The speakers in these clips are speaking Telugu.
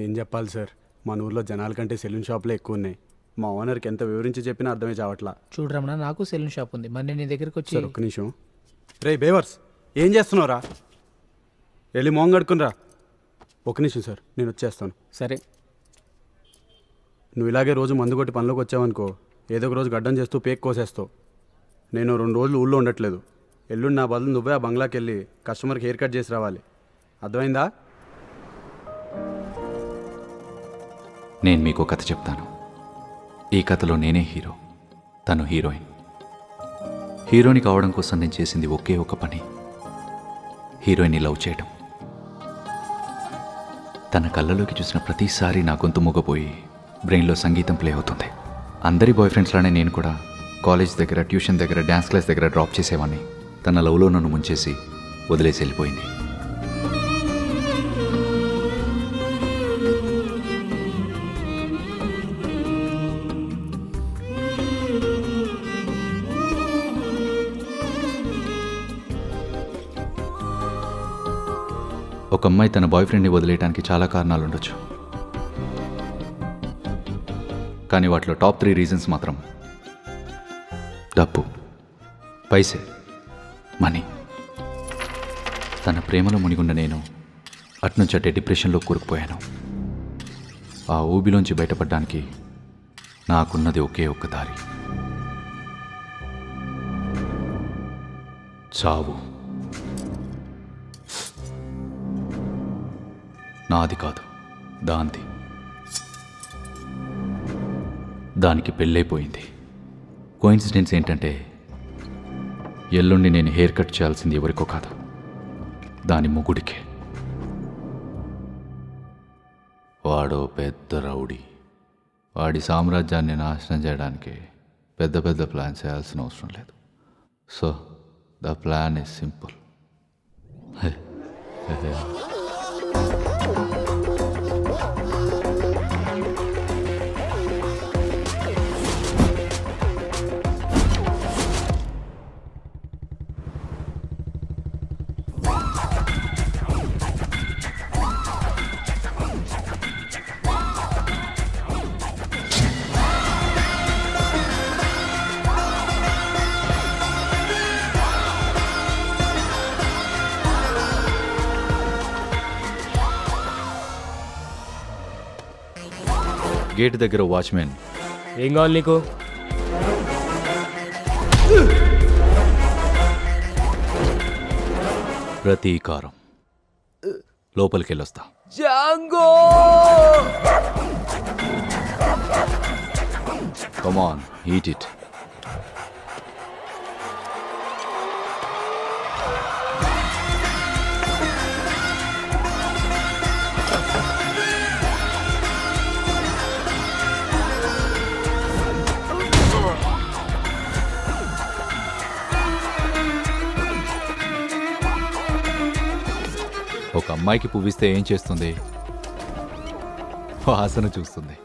ఏం చెప్పాలి సార్, మన ఊర్లో జనాల కంటే సెలూన్ షాపులే ఎక్కువ ఉన్నాయి. మా ఓనర్కి ఎంత వివరించి చెప్పినా అర్థమే చావట్లా. చూడు రమణ, నాకు సెలూన్ షాప్ ఉంది. మరి నేను నీ దగ్గరికి వచ్చి సార్ ఒక్క నిమిషం. రే బేవర్స్, ఏం చేస్తున్నావురా? వెళ్ళి మోంగ్ కడుక్కునిరా. ఒక నిమిషం సార్, నేను వచ్చేస్తాను. సరే. నువ్వు ఇలాగే రోజు మందు కొట్టి పనిలోకి వచ్చావనుకో, ఏదో ఒక రోజు గడ్డం చేస్తూ పేక్ కోసేస్తావు. నేను 2 రోజులు ఊళ్ళో ఉండట్లేదు. ఎల్లుండి నా బదులు నువ్వే ఆ బంగ్లాకి వెళ్ళి కస్టమర్కి హెయిర్ కట్ చేసి రావాలి. అర్థమైందా? నేను మీకు కథ చెప్తాను. ఈ కథలో నేనే హీరో, తను హీరోయిన్. హీరోని కావడం కోసం నేను చేసింది ఒకే ఒక పని, హీరోయిన్ని లవ్ చేయడం. తన కళ్ళలోకి చూసిన ప్రతిసారి నా గొంతు మూగపోయి బ్రెయిన్లో సంగీతం ప్లే అవుతుంది. అందరి బాయ్ ఫ్రెండ్స్లానే నేను కూడా కాలేజ్ దగ్గర, ట్యూషన్ దగ్గర, డ్యాన్స్ క్లాస్ దగ్గర డ్రాప్ చేసేవాడిని. తన లవ్లో నన్ను ముంచేసి వదిలేసి వెళ్ళిపోయింది. ఒక అమ్మాయి తన బాయ్ ఫ్రెండ్ని వదిలేయడానికి చాలా కారణాలు ఉండొచ్చు, కానీ వాటిలో టాప్ 3 రీజన్స్ మాత్రం డబ్బు, పైసే, మనీ. తన ప్రేమలో మునిగున్న నేను అట్నుంచి అట్టే డిప్రెషన్లో కూరుకుపోయాను. ఆ ఊబిలోంచి బయటపడడానికి నాకున్నది ఒకే ఒక్క దారి, చావు. నాది కాదు, దాంది. దానికి పెళ్ళైపోయింది. కోయిన్సిడెన్స్ ఏంటంటే, ఎల్లుండి నేను హెయిర్ కట్ చేయాల్సింది ఎవరికో కాదు, దాని మొగుడికే. వాడో పెద్ద రౌడీ. వాడి సామ్రాజ్యాన్ని నాశనం చేయడానికి పెద్ద పెద్ద ప్లాన్ చేయాల్సిన అవసరం లేదు. So the plan is simple. Gate దగ్గర వాచ్మెన్. ఏం కావాలి నీకు? ప్రతీకారం. లోపలికి వెళ్ళొస్తా. Django! Come on, eat it. ఒక అమ్మాయికి పువ్విస్తే ఏం చేస్తుంది? వాసన చూస్తుంది.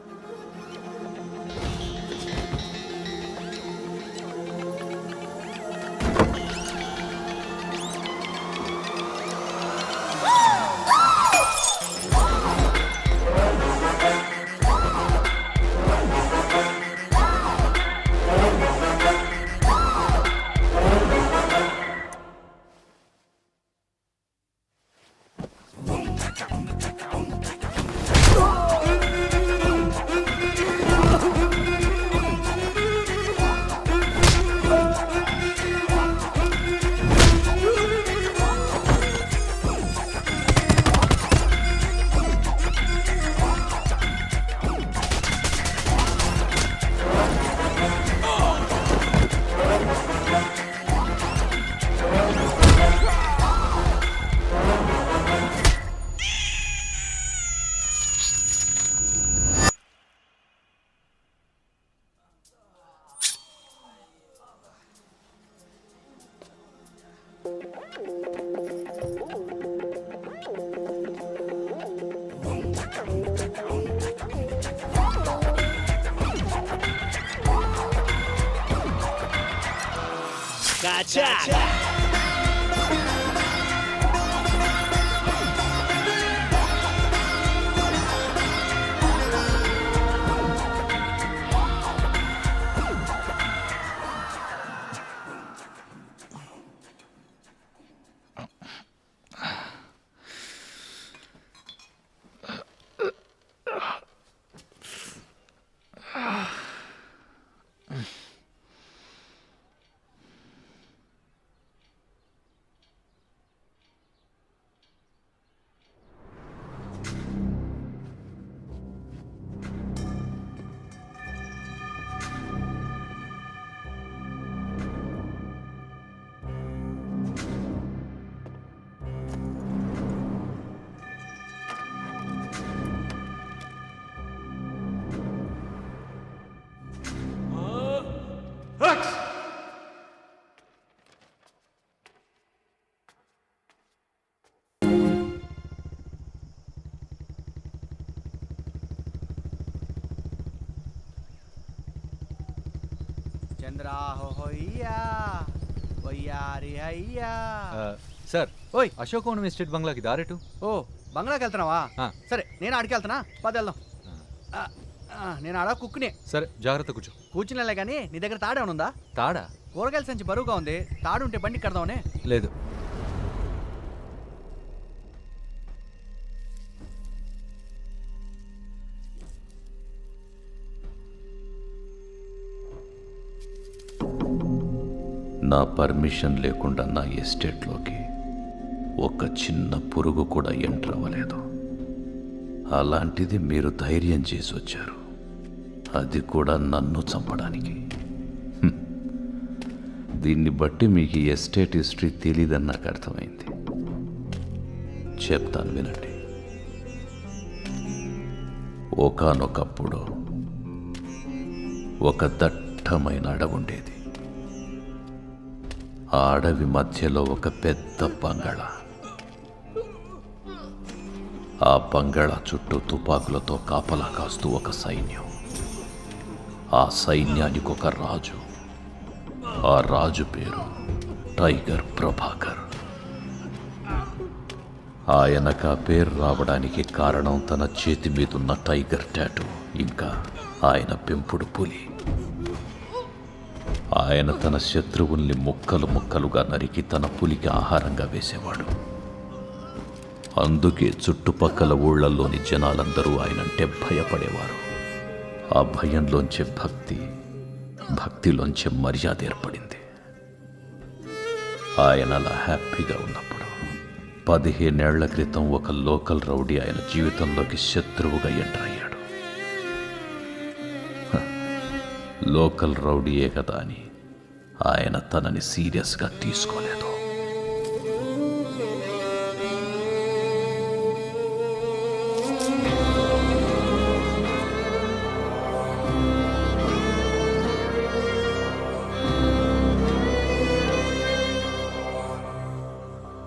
చంద్రా హోయ్యా వయ్యారి అయ్యా. సార్ ఓయ్ అశోకవనం ఎస్టేట్ బంగ్లాకి దారెటు. ఓ బంగ్లాకి వెళ్తున్నావా? ఆ. సరే నేను ఆడికి వెళ్తున్నా, పద వెళ్దాం. నేను ఆడ కుక్కునే. సరే జాగ్రత్త కూర్చో. కూర్చునేలే కానీ నీ దగ్గర తాడే ఉందా? తాడా? కూరగాయల సంచి బరువుగా ఉంది, తాడు ఉంటే బండికి కడదామనే. లేదు. నా పర్మిషన్ లేకుండా నా ఎస్టేట్లోకి ఒక చిన్న పురుగు కూడా ఎంటర్ అవ్వలేదు. అలాంటిది మీరు ధైర్యం చేసి వచ్చారు, అది కూడా నన్ను చంపడానికి. దీన్ని బట్టి మీకు ఈ ఎస్టేట్ హిస్టరీ తెలీదని నాకు అర్థమైంది. చెప్తాను వినండి. ఒకానొకప్పుడు ఒక దట్టమైన అడవి ఉండేది. ఆ అడవి మధ్యలో ఒక పెద్ద బంగళా. ఆ బంగళా చుట్టూ తుపాకులతో కాపలా కాస్తూ ఒక సైన్యం. ఆ సైన్యానికి ఒక రాజు. ఆ రాజు పేరు టైగర్ ప్రభాకర్. ఆయనకు ఆ పేరు రావడానికి కారణం తన చేతి మీదున్న టైగర్ టాటూ, ఇంకా ఆయన పెంపుడు పులి. ఆయన తన శత్రువుల్ని ముక్కలు ముక్కలుగా నరికి తన పులికి ఆహారంగా వేసేవాడు. అందుకే చుట్టుపక్కల ఊళ్ళల్లోని జనాలందరూ ఆయనంటే భయపడేవారు. ఆ భయంలోంచే భక్తి, భక్తిలోంచే మర్యాద ఏర్పడింది. ఆయన అలా హ్యాపీగా ఉన్నప్పుడు 15 ఏళ్ల క్రితం ఒక లోకల్ రౌడీ ఆయన జీవితంలోకి శత్రువుగా ఎంటర్ అయ్యాడు. లోకల్ రౌడీయే కదా అని ఆయన తనని సీరియస్గా తీసుకోలేదు.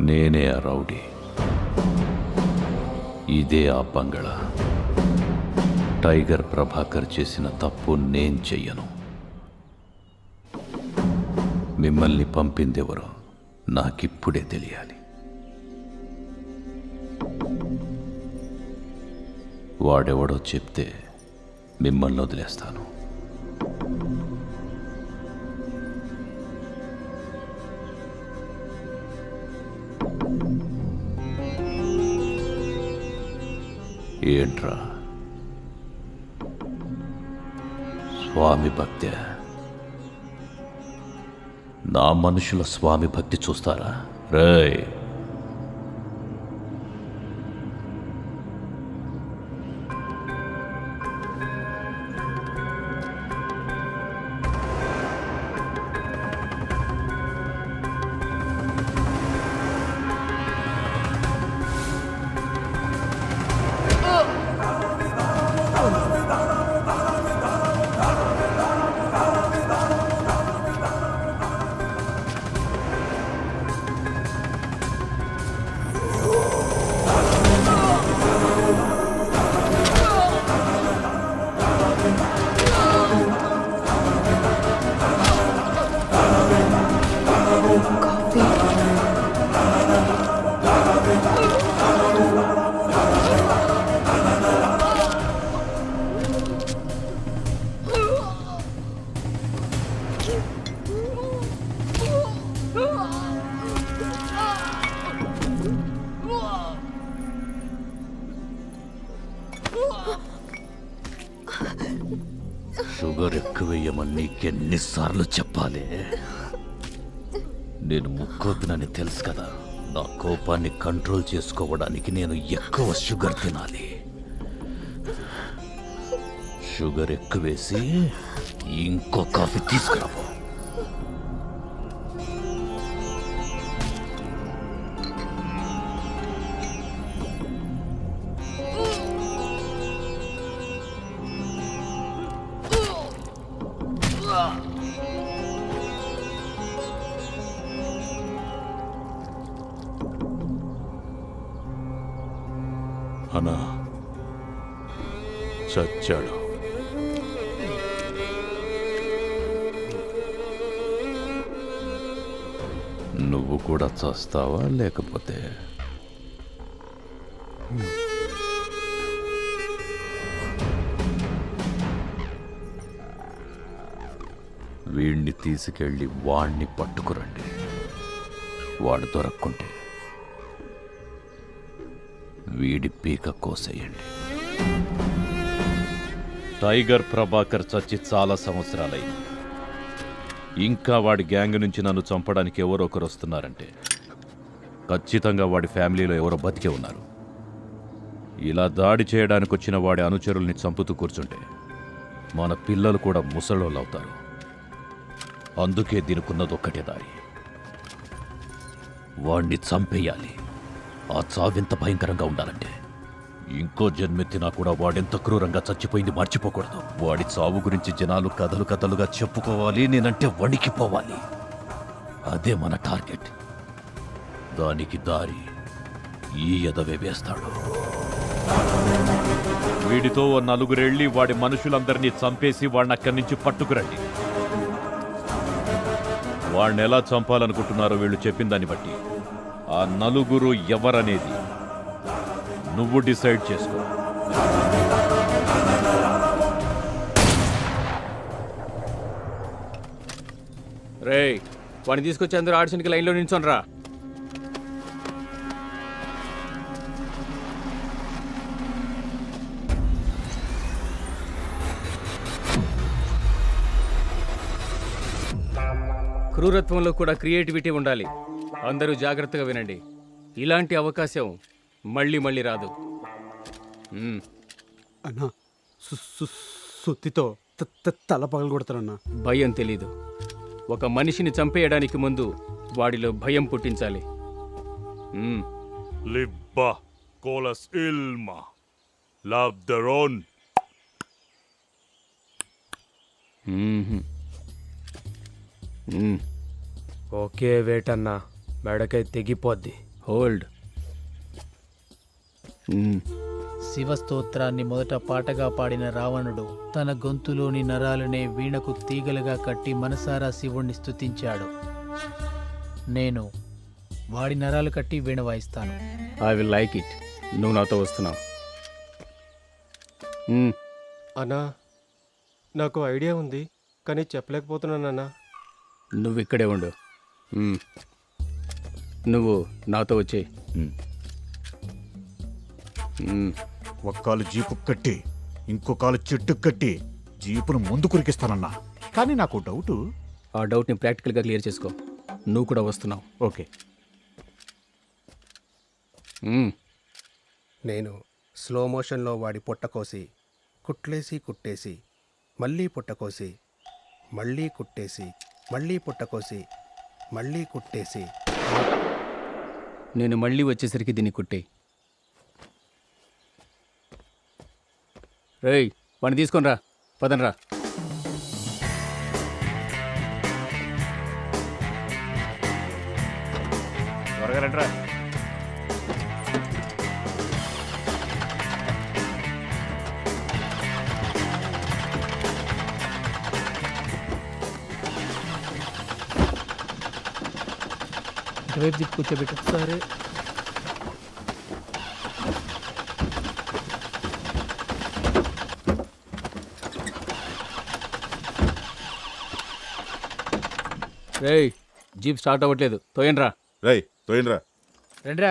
నేనే ఆ రౌడీ, ఇదే ఆ బంగళా. టైగర్ ప్రభాకర్ చేసిన తప్పు నేను చెయ్యను. మిమ్మల్ని పంపిందెవరో నాకిప్పుడే తెలియాలి. వాడెవడో చెప్తే మిమ్మల్ని వదిలేస్తాను. ఏంట్రా స్వామి భక్తి? నా మనుషుల స్వామి భక్తి చూస్తారా? రేయ్, షుగర్ ఎక్కువేయమని నీకెన్నిసార్లు చెప్పాలి? నేను ముక్కొద్దునని తెలుసు కదా. నా కోపాన్ని కంట్రోల్ చేసుకోవడానికి నేను ఎక్కువ షుగర్ తినాలి. షుగర్ ఎక్కువేసి ఇంకో కాఫీ తీసుకురావు. అన్నా చచ్చాడు. నువ్వు కూడా చస్తావా లేకపోతే? వీణ్ణి తీసుకెళ్ళి వాణ్ణి పట్టుకురండి. వాడు దొరక్కుంటే వీడి పీక కోసేయండి. టైగర్ ప్రభాకర్ చచ్చి చాలా సంవత్సరాలైంది. ఇంకా వాడి గ్యాంగ్ నుంచి నన్ను చంపడానికి ఎవరో ఒకరు వస్తున్నారంటే ఖచ్చితంగా వాడి ఫ్యామిలీలో ఎవరో బతికే ఉన్నారు. ఇలా దాడి చేయడానికి వచ్చిన వాడి అనుచరుల్ని చంపుతూ కూర్చుంటే మన పిల్లలు కూడా ముసలోళ్ళు అవుతారు. అందుకే దీనికున్నది ఒక్కటే దారి, వాణ్ణి చంపేయాలి. ఆ చావెంత భయంకరంగా ఉండాలంటే ఇంకో జన్మెత్తినా కూడా వాడెంత క్రూరంగా చచ్చిపోయింది మర్చిపోకూడదు. వాడి చావు గురించి జనాలు కథలు కథలుగా చెప్పుకోవాలి, నేనంటే వణికిపోవాలి. అదే మన టార్గెట్. దానికి దారి ఈ ఎదవే వేస్తాడు. వీడితో ఓ నలుగురెళ్ళి వాడి మనుషులందరినీ చంపేసి వాడిని అక్కడి నుంచి పట్టుకురండి. వాడిని ఎలా చంపాలనుకుంటున్నారో వీళ్ళు చెప్పిన దాన్ని బట్టి ఆ నలుగురు ఎవరనేది నువ్వు డిసైడ్ చేసుకో. రేయ్, వాడిని తీసుకొచ్చి అందరూ ఆడిషన్కి లైన్లో నిల్చోండి రా. క్రూరత్వంలో కూడా క్రియేటివిటీ ఉండాలి. అందరూ జాగ్రత్తగా వినండి. ఇలాంటి అవకాశం మళ్ళీ మళ్ళీ రాదు. అన్నా సుత్తితో తల పగలు కొడతారన్నా. భయం తెలీదు. ఒక మనిషిని చంపేయడానికి ముందు వాడిలో భయం పుట్టించాలి. Libba colas ilma. Labdaron. Okay వేటన్నా, మెడకై తెగిపోద్ది. హోల్డ్. శివస్తోత్రాన్ని మొదట పాటగా పాడిన రావణుడు తన గొంతులోని నరాలనే వీణకు తీగలుగా కట్టి మనసారా శివుణ్ణి స్తుతించాడు. నేను వాడి నరాలు కట్టి వీణ వాయిస్తాను. I will like it. నువ్వు నాతో వస్తున్నావు. అన్నా, నాకు ఐడియా ఉంది కానీ చెప్పలేకపోతున్నానన్నా. నువ్వు ఇక్కడే ఉండు. నువ్వు నాతో వచ్చేయి. ఒక కాలు జీపు కట్టి ఇంకో కాలు చెట్టు కట్టి జీపును ముందు కురికిస్తానన్నా. కానీ నాకు డౌటు. ఆ డౌట్ని ప్రాక్టికల్గా క్లియర్ చేసుకో. నువ్వు కూడా వస్తున్నావు. ఓకే. నేను స్లో మోషన్లో వాడి పొట్టకోసి కుట్లేసి కుట్టేసి మళ్ళీ పుట్టకోసి మళ్ళీ కుట్టేసి మళ్ళీ పుట్టకోసి మళ్ళీ కుట్టేసి నేను మళ్ళీ వచ్చేసరికి దీన్ని కుట్టే. రేయ్, వాడిని తీసుకొని రా. పదనరా. త్వరగా రండిరా. ఇటువైపు తిప్పి కూర్చోబెట్టు. సరే. రేయ్, జీప్ స్టార్ట్ అవ్వట్లేదు. తోయండిరా. రై తోయినరా. రండిరా.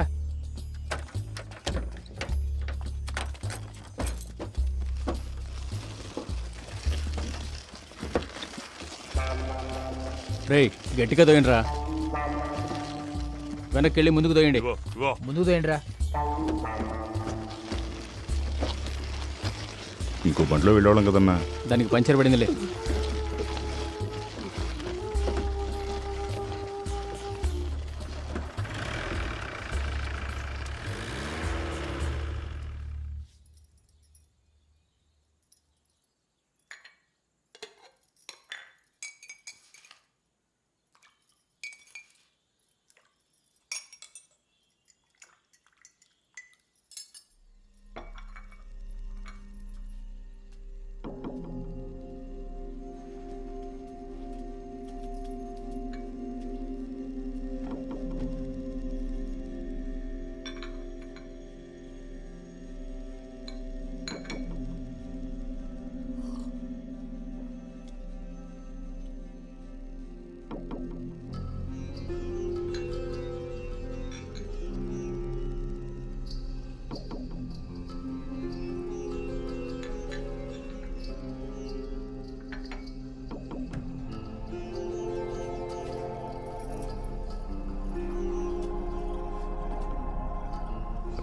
రేయ్, గట్టిగా తోయండిరా. వెనక్కి వెళ్ళి ముందుకు తోయండి. ఇగో ఇగో. ముందుకు తోయండిరా. ఇంకో బండిలో వెళ్ళేవాళ్ళం కదన్నా. దానికి పంచర్ పడిందిలే.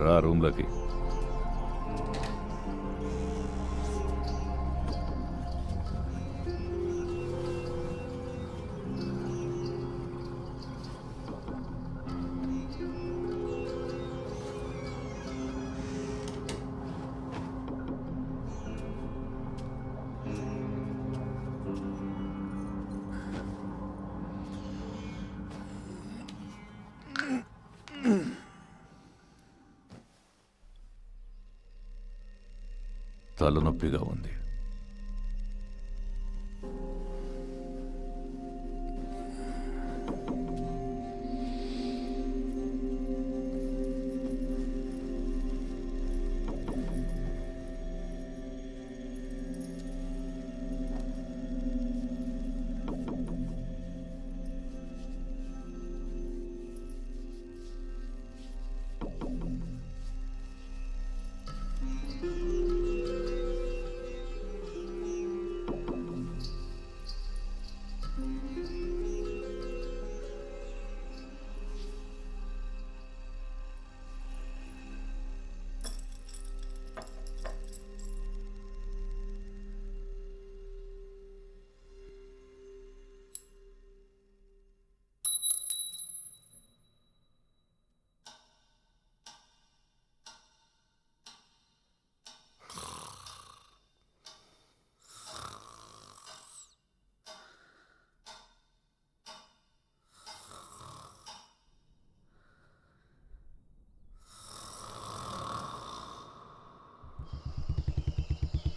రా రూమ్లోకి. తలనొప్పిగా ఉంది.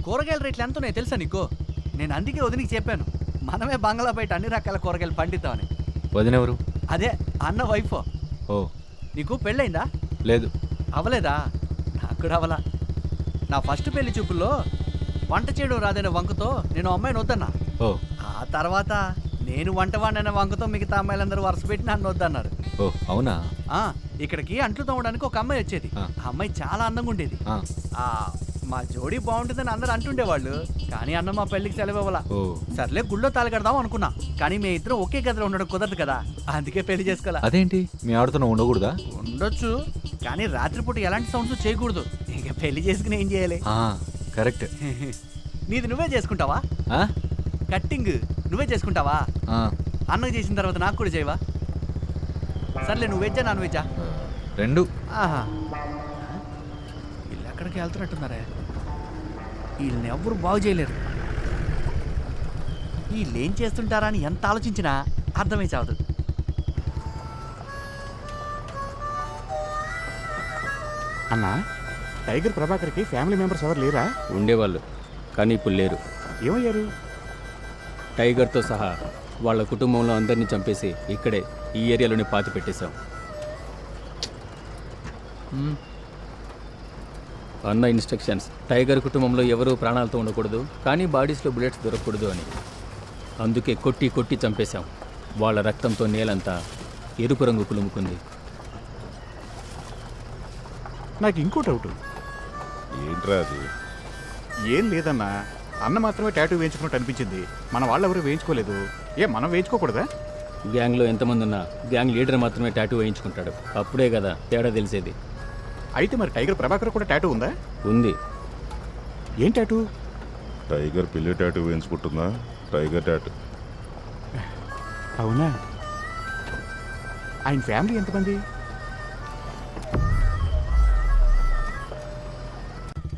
కూరగాయల రేట్లు ఎంత ఉన్నాయో తెలుసా నీకు? నేను అందుకే వదినికి చెప్పాను, మనమే బంగ్లా బయట అన్ని రకాల కూరగాయలు పండిద్దామని. వదినెవరు? అదే అన్న వైఫ్. ఓ, నీకు పెళ్ళయిందా? లేదు. అవలేదా? నాకు కూడా అవలా. నా ఫస్ట్ పెళ్లి చూపుల్లో వంట చేయడం రాదనే వంకతో నేను అమ్మాయిని వద్దన్నా. ఓ, ఆ తర్వాత నేను వంటవాడిననే వంకతో మిగతా అమ్మాయిలందరూ వరుస పెట్టి నన్ను వద్దన్నారు. ఓ అవునా? ఇక్కడికి అంట్లు తోమడానికి ఒక అమ్మాయి వచ్చేది. ఆ అమ్మాయి చాలా అందంగా ఉండేది. మా జోడీ బాగుంటుందని అందరు అంటుండేవాళ్ళు, కానీ అన్న మా పెళ్ళికి సెలవు ఇవ్వాల. ఓ సర్లే గుళ్ళో తాళి కడదాం అనుకున్నా, కానీ మేము ఇద్దరం ఒకే గదిలో ఉండడం కుదరదు కదా, అందుకే పెళ్లి చేసుకోవాలా. అదేంటి మీ ఆడుతున్న ఉండకూడదా? ఉండొచ్చు, కానీ రాత్రిపూట ఎలాంటి సౌండ్స్ చేయకూడదు. ఇక పెళ్లి చేసుకుని ఏం చేయాలి? కరెక్ట్. నీది నువ్వే చేసుకుంటావా? కట్టింగ్ నువ్వే చేసుకుంటావా? అన్నకు చేసిన తర్వాత నాకు కూడా చేయవా? సర్లే, నువ్వు వెజ్జా నాన్ వెజ్జా? రెండు. ఆహా, వీళ్ళు ఎక్కడికి వెళ్తున్నట్టున్నారే, వీళ్ళని ఎవ్వరు బాగు చేయలేరు. వీళ్ళు ఏం చేస్తుంటారా అని ఎంత ఆలోచించినా అర్థమై చావదు. అన్నా, టైగర్ ప్రభాకర్కి ఫ్యామిలీ మెంబర్స్ ఎవరు లేరా? ఉండేవాళ్ళు, కానీ ఇప్పుడు లేరు. ఏమయ్యారు? టైగర్తో సహా వాళ్ళ కుటుంబంలో అందరినీ చంపేసి ఇక్కడే ఈ ఏరియాలోనే పాతి పెట్టేశాం. అన్న ఇన్స్ట్రక్షన్స్, టైగర్ కుటుంబంలో ఎవరూ ప్రాణాలతో ఉండకూడదు, కానీ బాడీస్లో బుల్లెట్స్ దొరకకూడదు అని. అందుకే కొట్టి కొట్టి చంపేశాం. వాళ్ళ రక్తంతో నేలంతా ఎరుపు రంగు పులుముకుంది. నాకు ఇంకో డౌట్. ఏంట్రా అది? ఏం లేదన్నా, అన్న మాత్రమే టాటూ వేయించుకున్నట్టు అనిపించింది. మన వాళ్ళు ఎవరు వేయించుకోలేదు. మనం వేయించుకోకూడదా? గ్యాంగ్లో ఎంతమంది ఉన్నా గ్యాంగ్ లీడర్ మాత్రమే టాటూ వేయించుకుంటాడు. అప్పుడే కదా తేడా తెలిసేది. అయితే మరి టైగర్ ప్రభాకర్ కూడా టాటూ ఉందా? ఉంది. ఏం టాటూ? టైగర్ పిల్లి టాటూ వేయించుకుంటుందా? Tiger tattoo. అవునా? ఆయన ఫ్యామిలీ ఎంతమంది?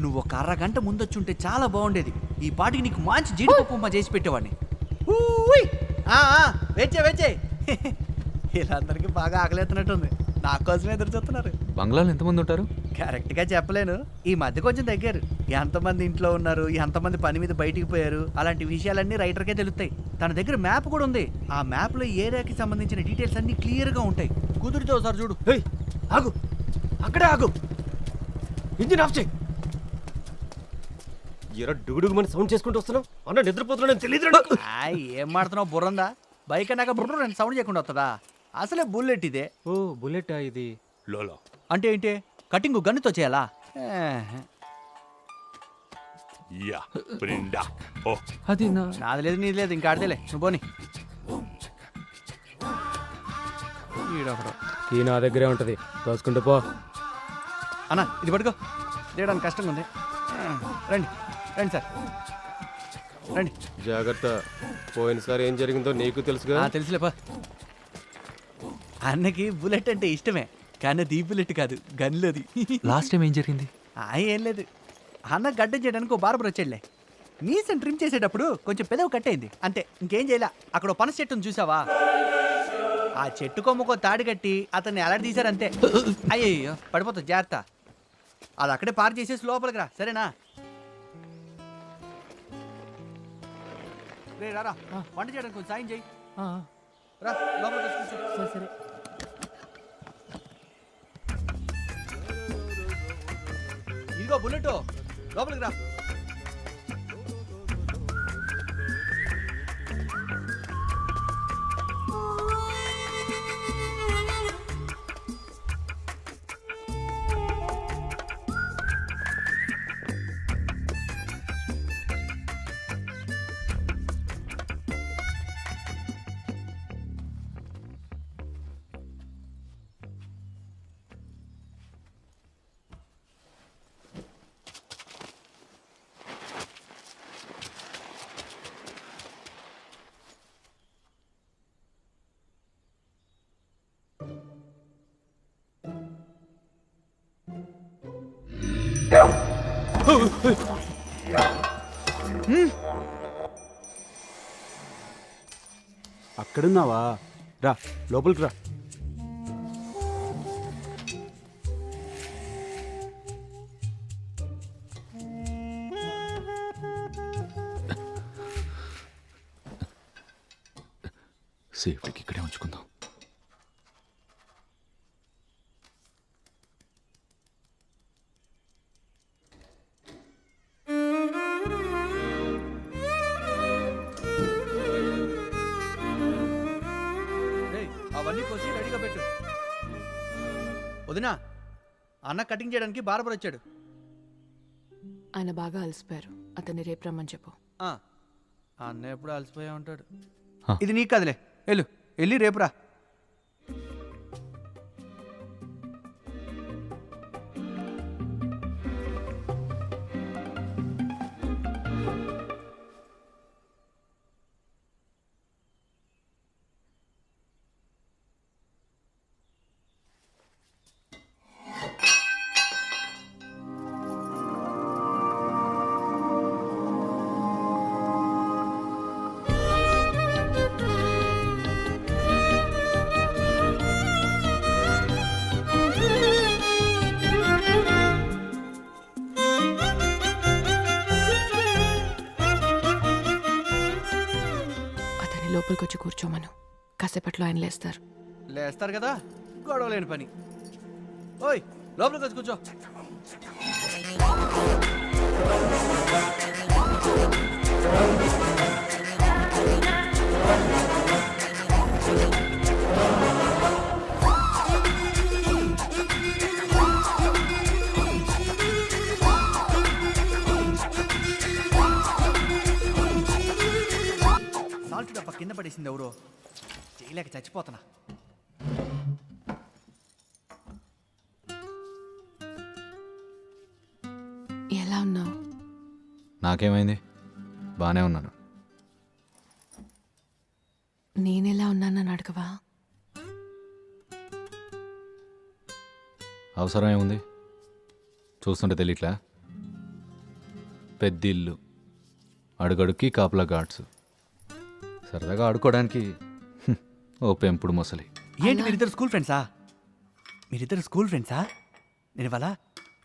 నువ్వు ఒక అరగంట ముందొచ్చుంటే చాలా బాగుండేది. ఈ పాటికి నీకు మంచి జీడిపప్పు ఉప్మా చేసి పెట్టేవాడిని. వెచ్చే వెచ్చే. వీళ్ళందరికీ బాగా ఆకలేస్తున్నట్టుంది. నా కోసమే ఎదురు చూస్తున్నారు. బంగ్లాలో ఎంతమంది ఉంటారు? కరెక్ట్గా చెప్పలేను, ఈ మధ్య కొంచెం తగ్గారు. ఎంతమంది ఇంట్లో ఉన్నారు, ఎంతమంది పని మీద బయటికి పోయారు, అలాంటి విషయాలన్నీ రైటర్కే తెలుస్తాయి. తన దగ్గర మ్యాప్ కూడా ఉంది. ఆ మ్యాప్లో ఏరియాకి సంబంధించిన డీటెయిల్స్ అన్నీ క్లియర్గా ఉంటాయి. కుదిరితే ఒకసారి చూడు. ఆగు, అక్కడే ఆగు. ఇంజిన్ ఆఫ్ చేయి. ఎరా డుగుడుగు మన సౌండ్ చేసుకుంటూ వస్తున్నావు. అన్న నిద్రపోతున్నాను తెలియదు. ఏం మాడుతున్నావు? బుర్రందా? బైక్ అన్నాక బుర్ర రెండు సౌండ్ చేయకుండా వస్తుందా? అసలే బుల్లెట్ ఇదే. ఓ బుల్లెట్ ఇది. లోలో అంటే ఏంటి? కటింగ్ గన్నుతో చేయాలా? అది నాది లేదు, నీది లేదు, ఇంకా ఆడదేలే. నువ్వు పోనీ. ఈడొకడు. ఈ నా దగ్గరే ఉంటది, తోసుకుంటూ పో. అన్న ఇది పట్టుకో, తీయడానికి కష్టంగా ఉంది. రండి రండి సార్, రండి. జాగ్రత్త, పోయినసారి ఏం జరిగిందో నీకు తెలుసుగా. తెలుసులేపా. అన్నకి బుల్లెట్ అంటే ఇష్టమే, కానీ అది ఈ బుల్లెట్ కాదు, గన్లోది. లాస్ట్ టైం ఏం జరిగింది? ఏం లేదు, అన్న గడ్డం చేయడానికి ఓ బార్బర్ వచ్చాడులే. మీసం ట్రిమ్ చేసేటప్పుడు కొంచెం పెదవి కట్టయింది అంతే, ఇంకేం చేయలే. అక్కడ ఓ పనస చెట్టును చూసావా? ఆ చెట్టు కొమ్మకో తాడి కట్టి అతన్ని అలర్ట్ తీశారంతే. అయ్యయ్యో పడిపోతుంది, జాగ్రత్త. అది అక్కడే పార్ చేసేసి లోపలికి రా, సరేనా? రే రారా, వంట చేయడానికి కొంచెం సాయం చేయి. రా లోపలికి వచ్చి కూర్చో. సరే. ఇదిగో బుల్లెట్, లోపలికి రా. అక్కడున్నావా? రా లోపలికి రా. సేఫ్టీకి ఇక్కడే ఉంచుకుందాం. అవన్నీ కోసి రెడీగా పెట్టు. వదినా, అన్న కటింగ్ చేయడానికి బార్బర్ వచ్చాడు. ఆయన బాగా అలసిపోయారు. అతన్ని రేపు రమ్మని చెప్పు. అన్న ఎప్పుడు అలసిపోయా ఉంటాడు. హ. ఇది నీకు కదలే, వెళ్ళి రేపురా. అతన్ని లోపలికి వచ్చి కూర్చోమను. కాసేపట్లో ఆయన లేస్తారు. లేస్తారు కదా, గొడవ లేని పని. ఓయ్ లోపలికి వచ్చి కూర్చో. సాల్ట్ డబ్బా కింద పడేసింది ఎవరో, చేయలేక చచ్చిపోతున్నా. ఎలా ఉన్నావు? నాకేమైంది? బాగానే ఉన్నాను. నేనెలా ఉన్నానని అడగవా? అవసరం ఏముంది? చూస్తుంటే తెలియట్లా? పెద్ద ఇల్లు, అడుగడుక్కి కాపలా గాడ్స్, సరదాగా ఆడుకోవడానికి ఓ పెంపుడు మొసలి. ఏంటి మీరిద్దరు స్కూల్ ఫ్రెండ్సా? నేను ఇవాళ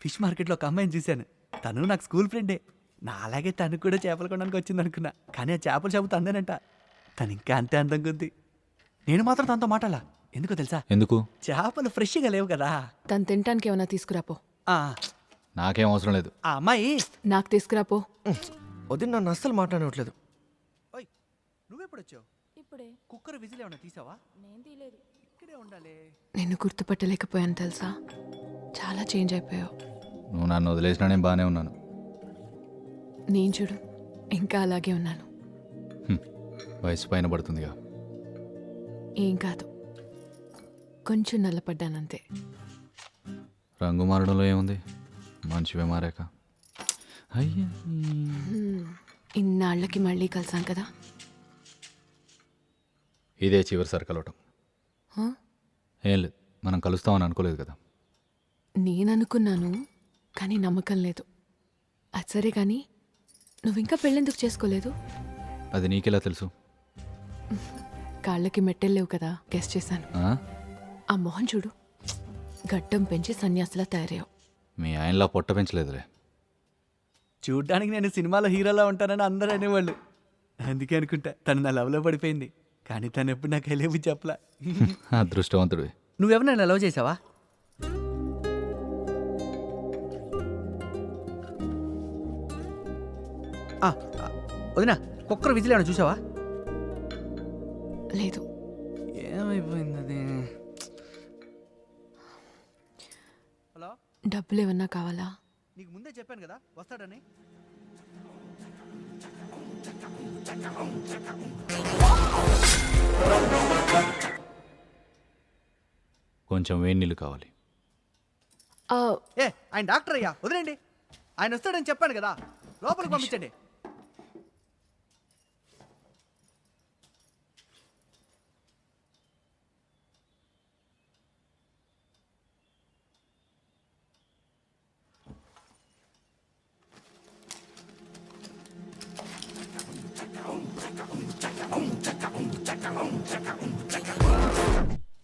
ఫిష్ మార్కెట్లో ఒక అమ్మాయిని చూశాను. తను నాకు స్కూల్ ఫ్రెండే. నా అలాగే తను కూడా చేపలు కొనడానికి వచ్చింది అనుకున్నా, కానీ ఆ చేపల షాపు తందేనంట. తను ఇంకా అంతే అందంగా ఉంది. నేను మాత్రం తనతో మాట్లాడాల. ఎందుకో తెలుసా? ఎందుకు? చేపలు ఫ్రెష్గా లేవు కదా. తను తినటానికి ఏమైనా తీసుకురాపో. ఆ నాకేం అవసరం లేదు. ఆ అమ్మాయి నాకు తీసుకురాపో. వదిన నన్ను అస్సలు మాట్లాడట్లేదు. ఓయ్ నువ్వెప్పుడు వచ్చావు? ఇప్పుడే. కుక్కర్ విజిల్ ఏమైనా తీసావా? నేను తీయలేదు. ఇక్కడే ఉండాలి. నిన్ను గుర్తుపట్టలేకపోయాను తెలుసా? చాలా చేంజ్ అయిపోయావు. నువ్వు నన్ను వదిలేసినా నేను బాగానే ఉన్నాను. నేను చూడు ఇంకా అలాగే ఉన్నాను. వయసు పైన పడుతుందిగా. ఏం కాదు, కొంచెం నల్లపడ్డానంతే. రంగు మారడంలో ఏముంది? మనిషివే మారాక. అయ్యా, ఇన్నాళ్ళకి మళ్ళీ కలిసాం కదా. ఇదే చివరిసారి కలవటం. హ? ఏం లేదు, మనం కలుస్తామని అనుకోలేదు కదా. నేననుకున్నాను, కానీ నమ్మకం లేదు. అది సరే కానీ నువ్వు ఇంకా పెళ్ళెందుకు చేసుకోలేదు? అది నీకెలా తెలుసు? కాళ్ళకి మెట్టెళ్ళేవు కదా, గెస్ చేశాను. ఆ? ఆ మొహం చూడు, గడ్డం పెంచి సన్యాసిలా తయారయ్యావు. మీ ఆయనలా పొట్ట పెంచలేదులే. చూడ్డానికి నేను సినిమాలో హీరోలా ఉంటానని అందరూ అనేవాళ్ళు. అందుకే అనుకుంటా తను నా లవ్లో పడిపోయింది. కానీ తను ఎప్పుడు నాకు వెళ్ళేవి చెప్పలా. అదృష్టవంతుడివి. నువ్వెవరైనా లవ్ చేసావా? వదినా కుక్కర్ విజిల్ ఏమైనా చూసావా? లేదు. ఏమైపోయింది అది? హలో, డబ్బులు ఏమన్నా కావాలా? నీకు ముందే చెప్పాను కదా వస్తాడని. కొంచెం వేడి నీళ్ళు కావాలి. ఆయన డాక్టర్ అయ్యా, వదిలేండి. ఆయన వస్తాడని చెప్పాను కదా, లోపలికి పంపించండి.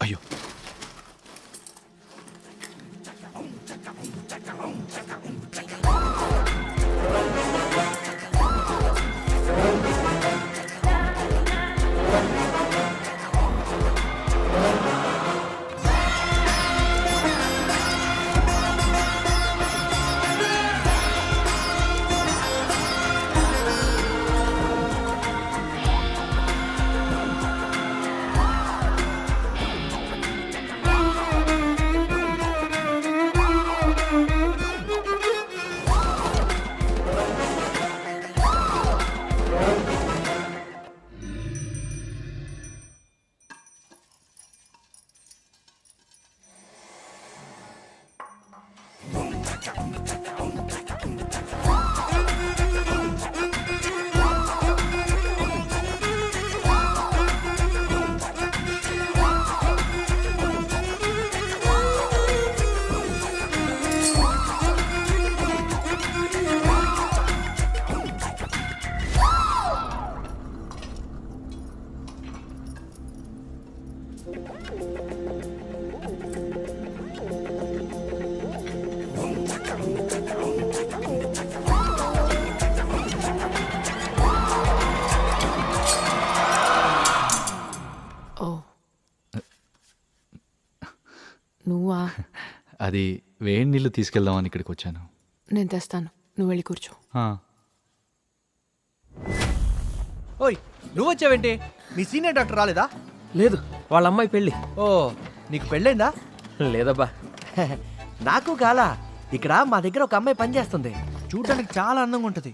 అయ్యో, ఓ నువ్వా? అది వేడి నీళ్ళు తీసుకెళ్దామని ఇక్కడికి వచ్చాను. నేను తెస్తాను, నువ్వు వెళ్ళి కూర్చో. ఆ, ఓయ్ నువ్వు వచ్చావేంటి? మీ సీనియర్ డాక్టర్ రాలేదా? లేదు, వాళ్ళ అమ్మాయి పెళ్ళి. ఓ నీకు పెళ్ళైందా? లేదబ్బా. నాకు కాలా. ఇక్కడ మా దగ్గర ఒక అమ్మాయి పనిచేస్తుంది. చూడడానికి చాలా అందంగా ఉంటుంది.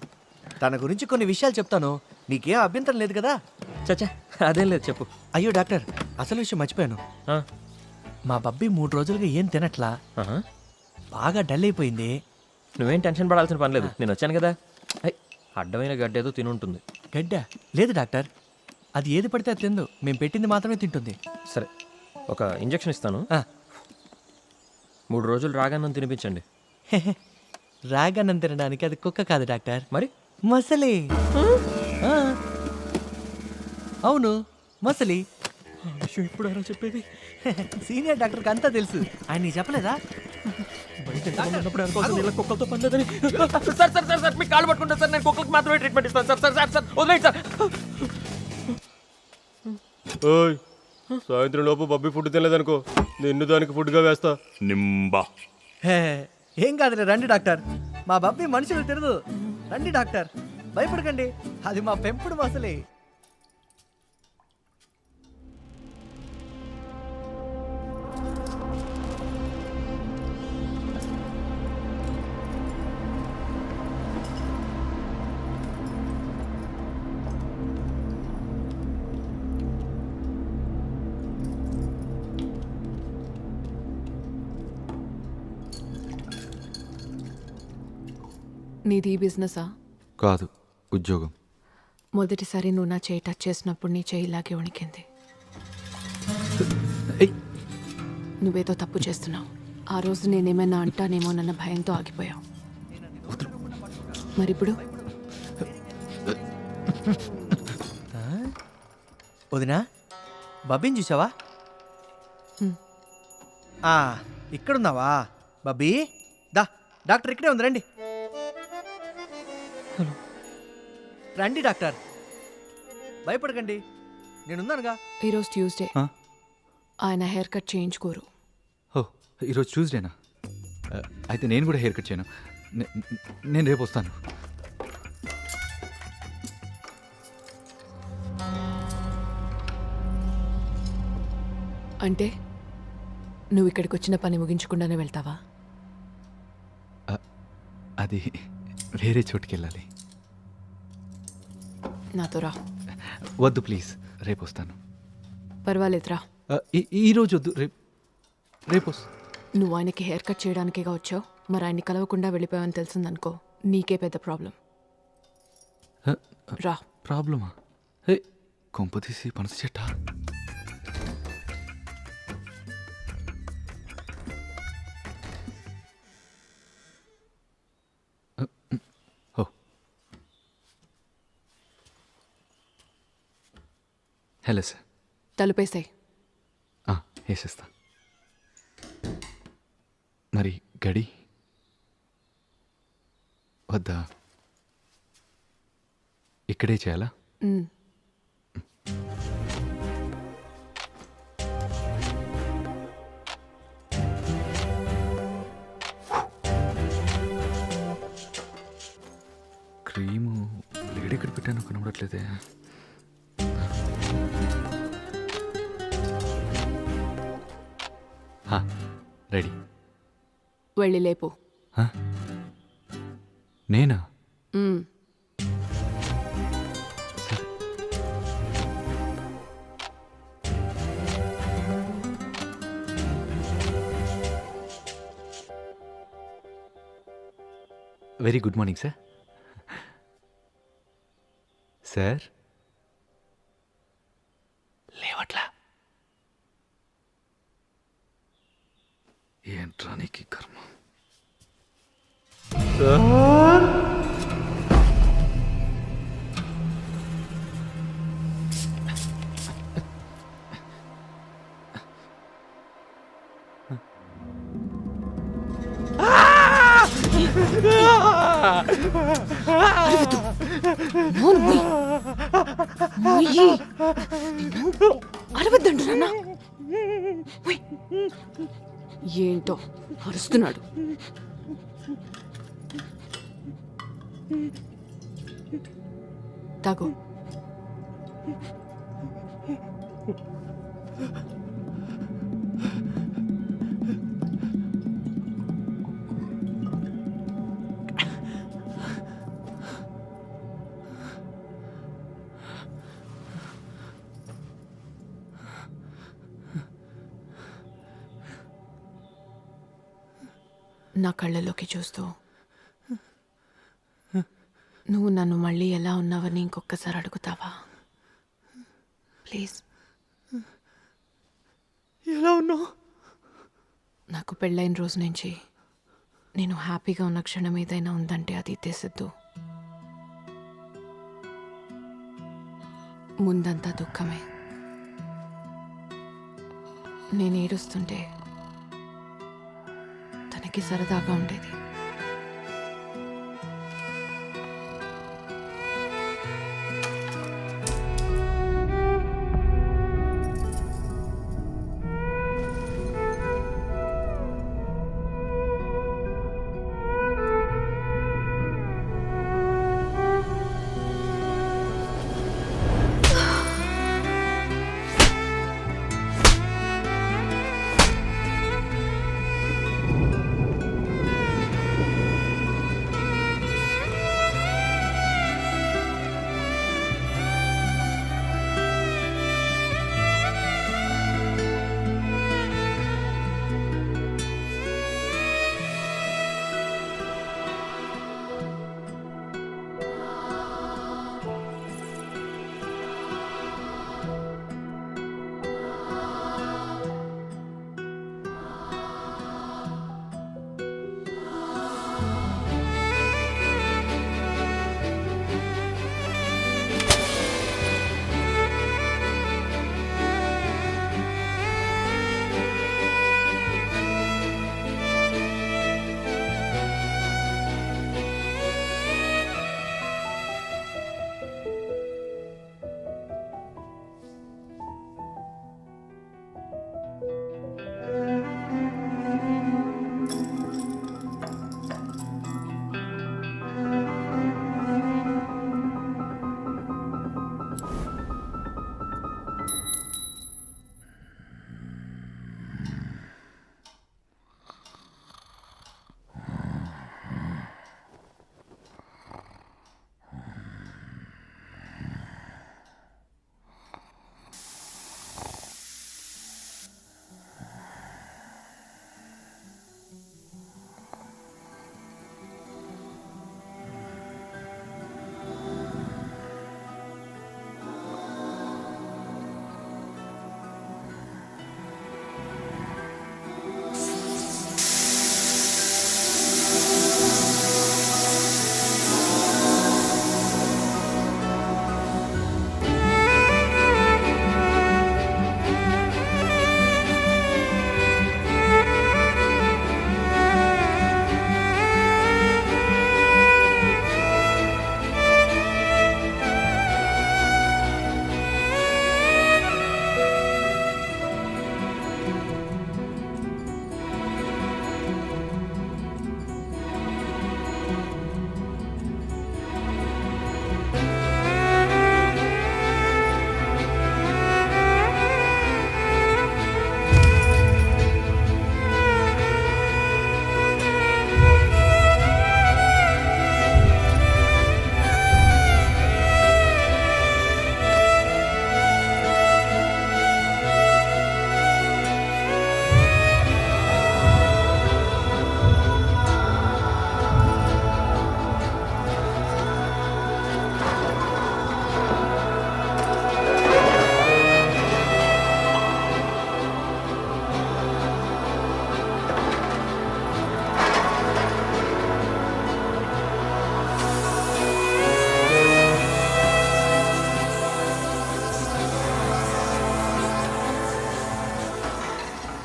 తన గురించి కొన్ని విషయాలు చెప్తాను, నీకేం అభ్యంతరం లేదు కదా? చచ్చా, అదేం లేదు, చెప్పు. అయ్యో డాక్టర్, అసలు విషయం మర్చిపోయాను. ఆ, మా బబ్బీ 3 రోజులుగా ఏం తినట్లా, ఆహా. బాగా డల్ అయిపోయింది. నువ్వేం టెన్షన్ పడాల్సిన పని లేదు, నేను వచ్చాను కదా. ఐ, అడ్డమైన గడ్డ ఏదో తినుంటుంది. గడ్డ లేదు డాక్టర్, అది ఏది పడితే అది తిందు. మేము పెట్టింది మాత్రమే తింటుంది. సరే, ఒక ఇంజెక్షన్ ఇస్తాను. ఆ. 3 రోజులు రాగానే తినిపించండి. రాగన్నం తినడానికి అది కుక్క కాదు డాక్టర్, మరి మసలి. ఆ. అవును, మసలి. ఇప్పుడు ఎవరో చెప్పేది? సీనియర్ డాక్టర్కి అంతా తెలుసు. ఆయన నీకు చెప్పలేదా? కుక్కలతో పని లేదని. సార్ సార్ సార్ సార్, మీకు కాళ్ళు పట్టుకుంటా సార్, నేను కుక్కలకు మాత్రమే ట్రీట్మెంట్ ఇస్తాను సార్. సార్ సార్ సార్ వదిలేండి సార్. ఓయ్, సాయంత్రం లోపు బబ్బీ ఫుడ్ తినలేదనుకో, నిన్ను దానికి ఫుడ్గా వేస్తా. నింబా. హే, ఏం కాదులే, రండి డాక్టర్. మా బబ్బీ మనుషులు తినదు. రండి డాక్టర్, భయపడకండి, అది మా పెంపుడు మసలి. నీది ఈ బిజినెసా? కాదు, ఉద్యోగం. మొదటిసారి నువ్వు నా చేయి టచ్ చేసినప్పుడు నీ చేయి ఇలాగే వణికింది. ఏయ్, నువ్వేదో తప్పు చేస్తున్నావు. ఆ రోజు నేనేమైనా అంటానేమోనన్న భయంతో ఆగిపోయావు. మరిప్పుడు వదినా, బబ్బీని చూసావా? ఇక్కడున్నావా బబ్బీ? దా, డాక్టర్ ఇక్కడే ఉంది, రండి. రండి డాక్టర్, భయపడకండి, నేనున్నానుగా. ఈరోజు ట్యూస్డే, ఆ? ఆయన హెయిర్ కట్ చేయించుకోరు. ఓ, ఈరోజు ట్యూస్డేనా? అయితే నేను కూడా హెయిర్ కట్ చేయను. నేను రేపు వస్తాను. అంటే నువ్వు ఇక్కడికి వచ్చిన పని ముగించకుండానే వెళ్తావా? అది వేరే చోటుకి వెళ్ళాలి. నాతో రా. వద్దు ప్లీజ్, రేపు వస్తాను. పర్వాలేదురా. ఈరోజు వద్దు, రేపు నువ్వు ఆయనకి హెయిర్ కట్ చేయడానికేగా వచ్చావు. మరి ఆయన్ని కలవకుండా వెళ్ళిపోయావని తెలిసిందనుకో, నీకే పెద్ద ప్రాబ్లం. రా. ప్రాబ్లమా? కొంప తీసి పనస చెట్టా? Hello sir. తలుపేసాయి. వేసేస్తా. మరి గడి వద్దా? ఇక్కడే చేయాలా? క్రీము బ్లేడ్ ఎక్కడ పెట్టాను కనబడట్లేదే. రెడీ. వెళ్ళి లేపు. నేనా? Very good morning sir. Sir లేవట్లా. ఏంట్రా నీకు ఈ కర్మ? అరవద్దంటున్నా. ఏంటో అరుస్తున్నాడు. తాగు. నా కళ్ళలోకి చూస్తూ నువ్వు నన్ను మళ్ళీ ఎలా ఉన్నావని ఇంకొకసారి అడుగుతావా? ప్లీజ్. ఎలా ఉన్నావు? నాకు పెళ్ళైన రోజు నుంచి నేను హ్యాపీగా ఉన్న క్షణం ఏదైనా ఉందంటే అది తెసిద్దు. ముందంతా దుఃఖమే. నేను ఏడుస్తుంటే తనకి సరదాగా ఉండేది.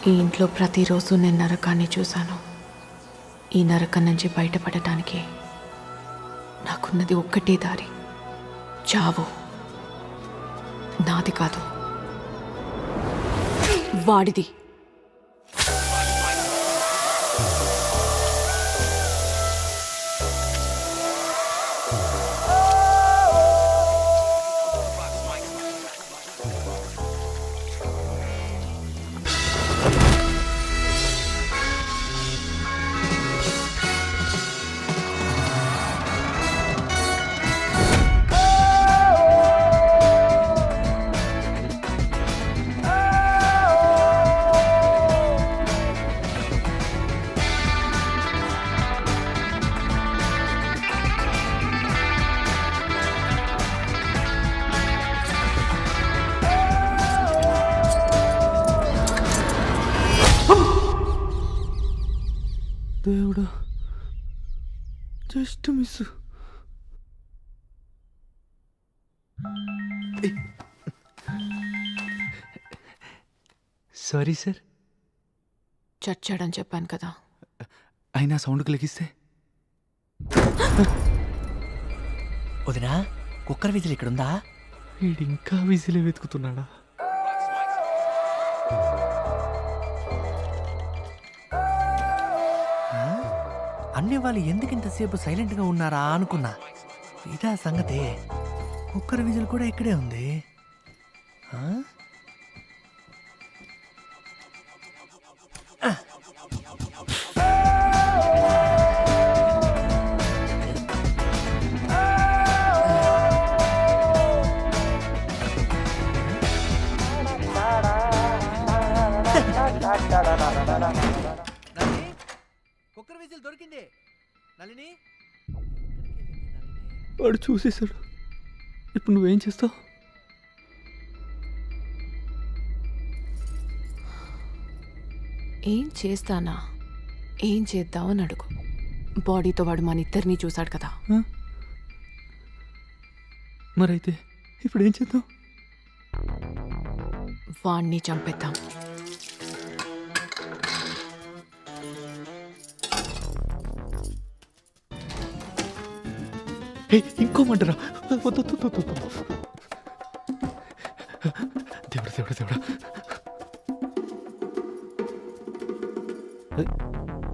ఈ ఇంట్లో ప్రతిరోజు నేను నరకాన్ని చూశాను. ఈ నరకం నుంచి బయటపడటానికి నాకున్నది ఒక్కటే దారి, చావు. నాది కాదు, వాడిది. దేవుడా, జస్ట్ మిస్. Sorry sir. చచ్చాడని చెప్పాను కదా. అయినా సౌండ్కి లెగిస్తే వదినా, కుక్కర్ విజిల్ ఇక్కడుందా? వీడు ఇంకా విజిలే వెతుకుతున్నాడా? అన్ని వాళ్ళు ఎందుకు ఇంతసేపు సైలెంట్గా ఉన్నారా అనుకున్నా. ఇదా సంగతి. కుక్కర్ విజిల్ కూడా ఇక్కడే ఉంది. ఆ? కుక్కర్ విజిల్ దొరికింది. నళిని, వాడు చూసేశాడు. ఇప్పుడు నువ్వేం చేస్తావు? ఏం చేస్తానా, ఏం చేద్దామని అడుగు. బాడీతో వాడు మన ఇద్దరిని చూశాడు కదా. మరైతే ఇప్పుడు ఏం చేద్దాం? వాణ్ణి చంపేద్దాం. ఇంకో మంటరా? దేవుడా దేవుడా దేవుడా.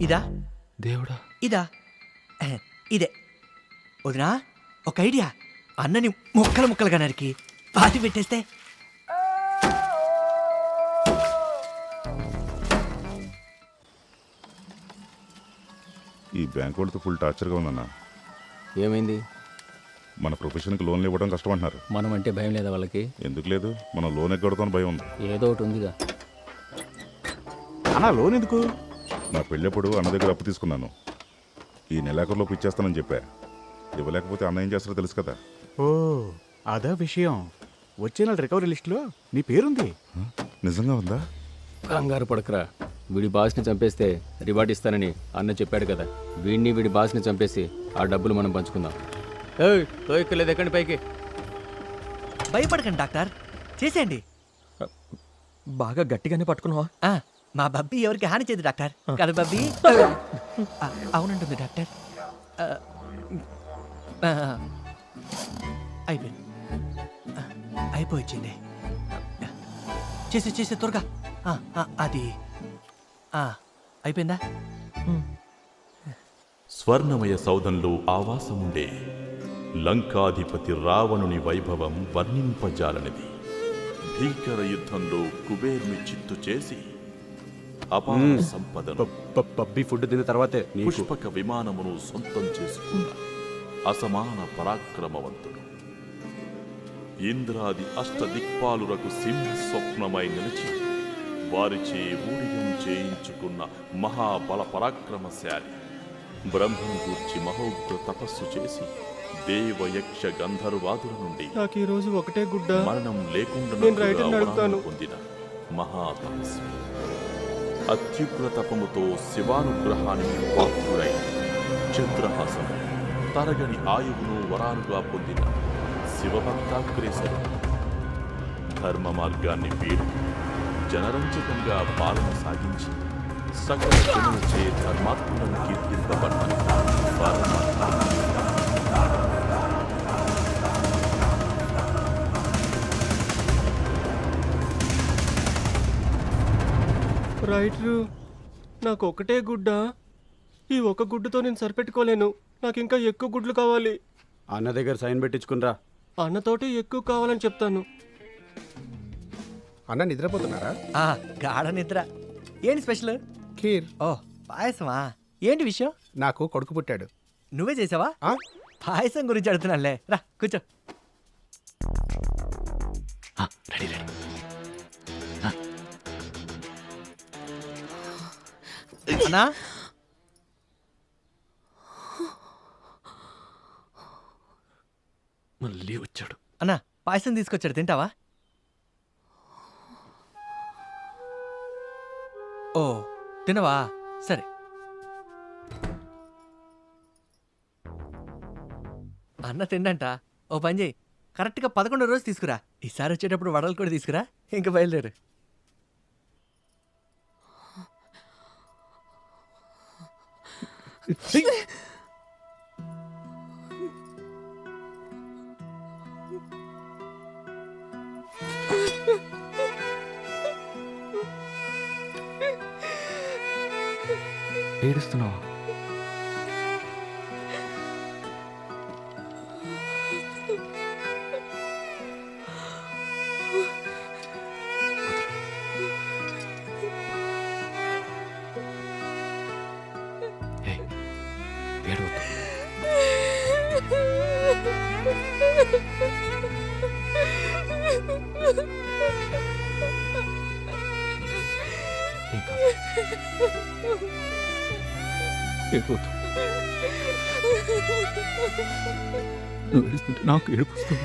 ఇదా దేవుడా, ఇదా ఇదే. వదినా, ఒక ఐడియా. అన్నని ముక్కలు ముక్కలుగా నరికి పాతి పెట్టేస్తే. ఈ బ్యాంక్ వాళ్ళతో ఫుల్ టార్చర్గా ఉందన్న. ఏమైంది? మన ప్రొఫెషన్కి లోన్లు ఇవ్వడం కష్టం అంటున్నారు. మనం అంటే భయం లేదా వాళ్ళకి? ఎందుకు లేదు, మనం లోన్ ఎగ్గొడతామని భయం ఉంది. ఏదో ఒకటి ఉందిగా. అన్నా లోన్ ఎందుకు? నా పెళ్ళప్పుడు అన్న దగ్గర అప్పు తీసుకున్నాను. ఈ నెలాఖరులోపు ఇచ్చేస్తానని చెప్పా. ఇవ్వలేకపోతే అన్న ఏం చేస్తారో తెలుసు కదా. ఓ, అదా విషయం. వచ్చే నెల రికవరీ లిస్టులో నీ పేరుంది. నిజంగా ఉందా? కంగారు పడకరా. వీడి బాస్ని చంపేస్తే రివార్డ్ ఇస్తానని అన్న చెప్పాడు కదా. వీడి బాస్ని చంపేసి ఆ డబ్బులు మనం పంచుకుందాం. తోయక్కర్లేదు, ఎక్కండి పైకి. భయపడకండి డాక్టర్, చేసేయండి. బాగా గట్టిగానే పట్టుకున్నావా? మా బబ్బీ ఎవరికి హాని చేయదు డాక్టర్. కదా బబ్బీ? అవునంటుంది డాక్టర్. అయిపోయింది, అయిపోయింది. చేసే త్వరగా. అది అయిపోయిందా? స్వర్ణమయ సౌధంలో ఆవాసముండే లంకాధిపతి రావణుని వైభవం వర్ణింపజాలనిది. భీకర యుద్ధంలో కుబేర్ని చిత్తు చేసి అపార సంపదను, పబ్బి ఫుడ్ తిన్న తర్వాతే పుష్పక విమానమును సొంతం చేసుకున్న అసమాన పరాక్రమవంతుడు. ఇంద్రాది అష్టదిక్పాలురకు సింహ స్వప్నమై నిలిచి వారిచే ఊడిగం చేయించుకున్న మహాబల పరాక్రమశాలి. బ్రహ్మను గూర్చి మహోగ్ర తపస్సు చేసి దేవయక్ష గంధర్వాదుల నుండి నాకు ఈ రోజు ఒకటే గుడ్డ, మరణం నేను రైట్ హ్యాండ్ లేకుండా పొందిన మహాతపస్వి. అత్యుగ్ర తపముతో శివానుగ్రహానికి పాత్రుడై చంద్రహాసము తరగని ఆయువును వరానుగా పొందిన శివభక్తాగ్రేసరుడు. ధర్మ మార్గాన్ని వీడి జనరంజకంగా పాలన సాగించి సకల జనులచే ధర్మాత్ములను కీర్తింపబడ్డ పరమాత్మ. రైటరు, నాకు ఒకటే గుడ్డ. ఈ ఒక గుడ్డుతో నేను సరిపెట్టుకోలేను. నాకు ఇంకా ఎక్కువ గుడ్లు కావాలి. అన్న దగ్గర సైన్ పెట్టించుకునిరా. అన్నతోటి ఎక్కువ కావాలని చెప్తాను. అన్న నిద్రపోతున్నారా? గాఢ నిద్ర. ఏంటి స్పెషల్? ఖీర్. ఓ పాయసమా? ఏంటి విషయం? నాకు కొడుకు పుట్టాడు. నువ్వే చేసావా? పాయసం గురించి అడుగుతున్నానులే. రా కూర్చో. Ready ready. అన్నా, మళ్ళీ వచ్చాడు. అన్నా పాయసం తీసుకొచ్చాడు, తింటావా? ఓ తినవా? సరే. అన్న తిండంట. ఓ పని చేయి, కరెక్ట్గా 11వ రోజు తీసుకురా. ఈసారి వచ్చేటప్పుడు వడలు కూడా తీసుకురా. ఇంకా బయలుదేరు. ఏడుస్తున్నావా? ఏడవద్దు. ఏం కాదు. ఏడవద్దు. నువ్వు ఏడుస్తుంటే నాకు ఏడుపు వస్తుంది.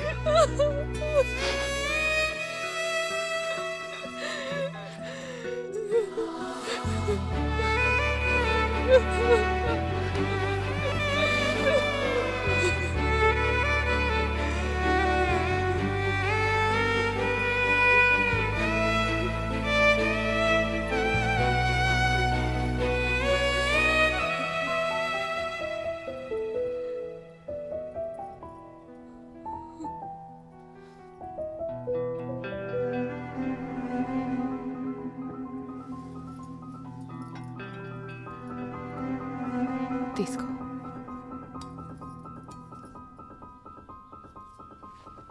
తీసుకో.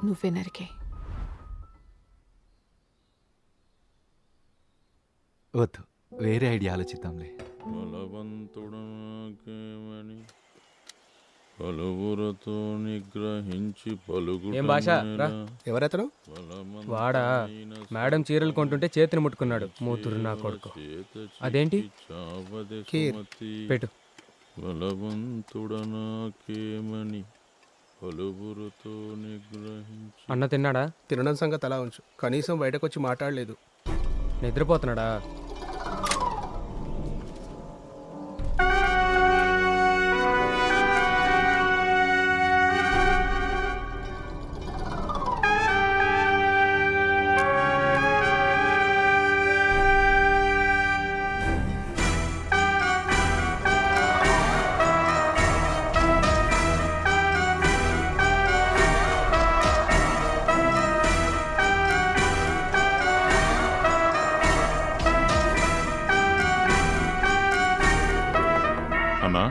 నువ్వే నరికే. వద్దు, వేరే ఐడియా ఆలోచిద్దాంలే. పలువురతో నిగ్రహించి పలుగు. ఏం భాష రా. ఎవరతను? వాడా మేడం చీరలు కొంటుంటే చేతిని ముట్టుకున్నాడు. మూతురు నా కొడుకు. అదేంటి? పెట్టు. బలవంతుడనాకేమని పలువురతో నిగ్రహించి. అన్న తిన్నాడా? తినడం సంగతి అలా ఉంచు, కనీసం బయటకు వచ్చి మాట్లాడలేదు. నిద్రపోతున్నాడా? అన్నా,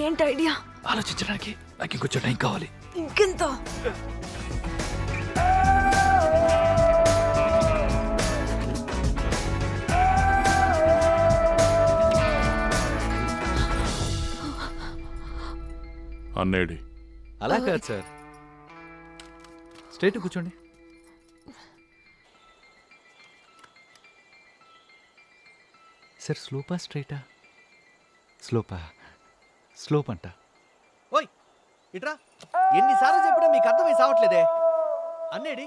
ఏంటి ఐడియా? ఆలోచించడానికి నాకు ఇంకొంచెం టైం కావాలి. ఇంకెంత? అన్నేడి. అలా కాదు సార్, స్ట్రైట్ కూర్చోండి. సార్ స్లోపా స్ట్రైటా? స్లోప్ అంట. ఓయ్ ఇట్రా, ఎన్నిసార్లు చెప్పినా మీకు అర్థమై సావట్లేదే. అన్నేడి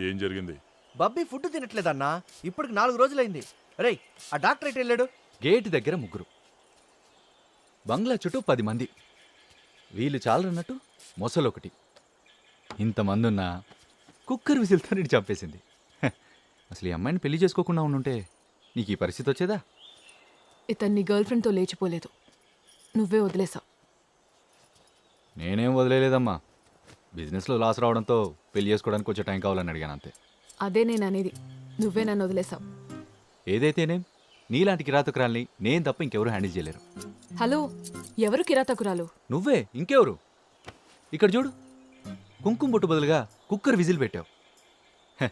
ఏం జరిగింది? బబ్బీ ఫుడ్ తినట్లేదన్నా, ఇప్పటికి 4 రోజులైంది. రేయ్ ఆ డాక్టర్ ఎటు వెళ్ళాడు? గేట్ దగ్గర 3, బంగ్లా చుట్టూ 10 మంది. వీళ్ళు చాలన్నట్టు మొసలొకటి. ఇంతమంది ఉన్నా కుక్కర్ విజిల్తో నేను చంపేసింది. హ, అసలు ఈ అమ్మాయిని పెళ్లి చేసుకోకుండా ఉండుంటే నీకు ఈ పరిస్థితి వచ్చేదా? ఇతన్ని గర్ల్ ఫ్రెండ్తో లేచిపోలేదు, నువ్వే వదిలేసావు. నేనేం వదిలేదమ్మా. బిజినెస్లో లాస్ రావడంతో పెళ్లి చేసుకోవడానికి కొంచెం టైం కావాలని అడిగాను అంతే. అదే నేను అనేది, నువ్వే నన్ను వదిలేసావు. ఏదైతేనేం నీలాంటి కిరాతకురాల్ని నేను తప్ప ఇంకెవరు హ్యాండిల్ చేయలేరు. హలో, ఎవరు కిరాతకురాలు? నువ్వే, ఇంకెవరు? ఇక్కడ చూడు, కుంకుమ బొట్టు బదులుగా కుక్కర్ విజిల్ పెట్టావు. హ,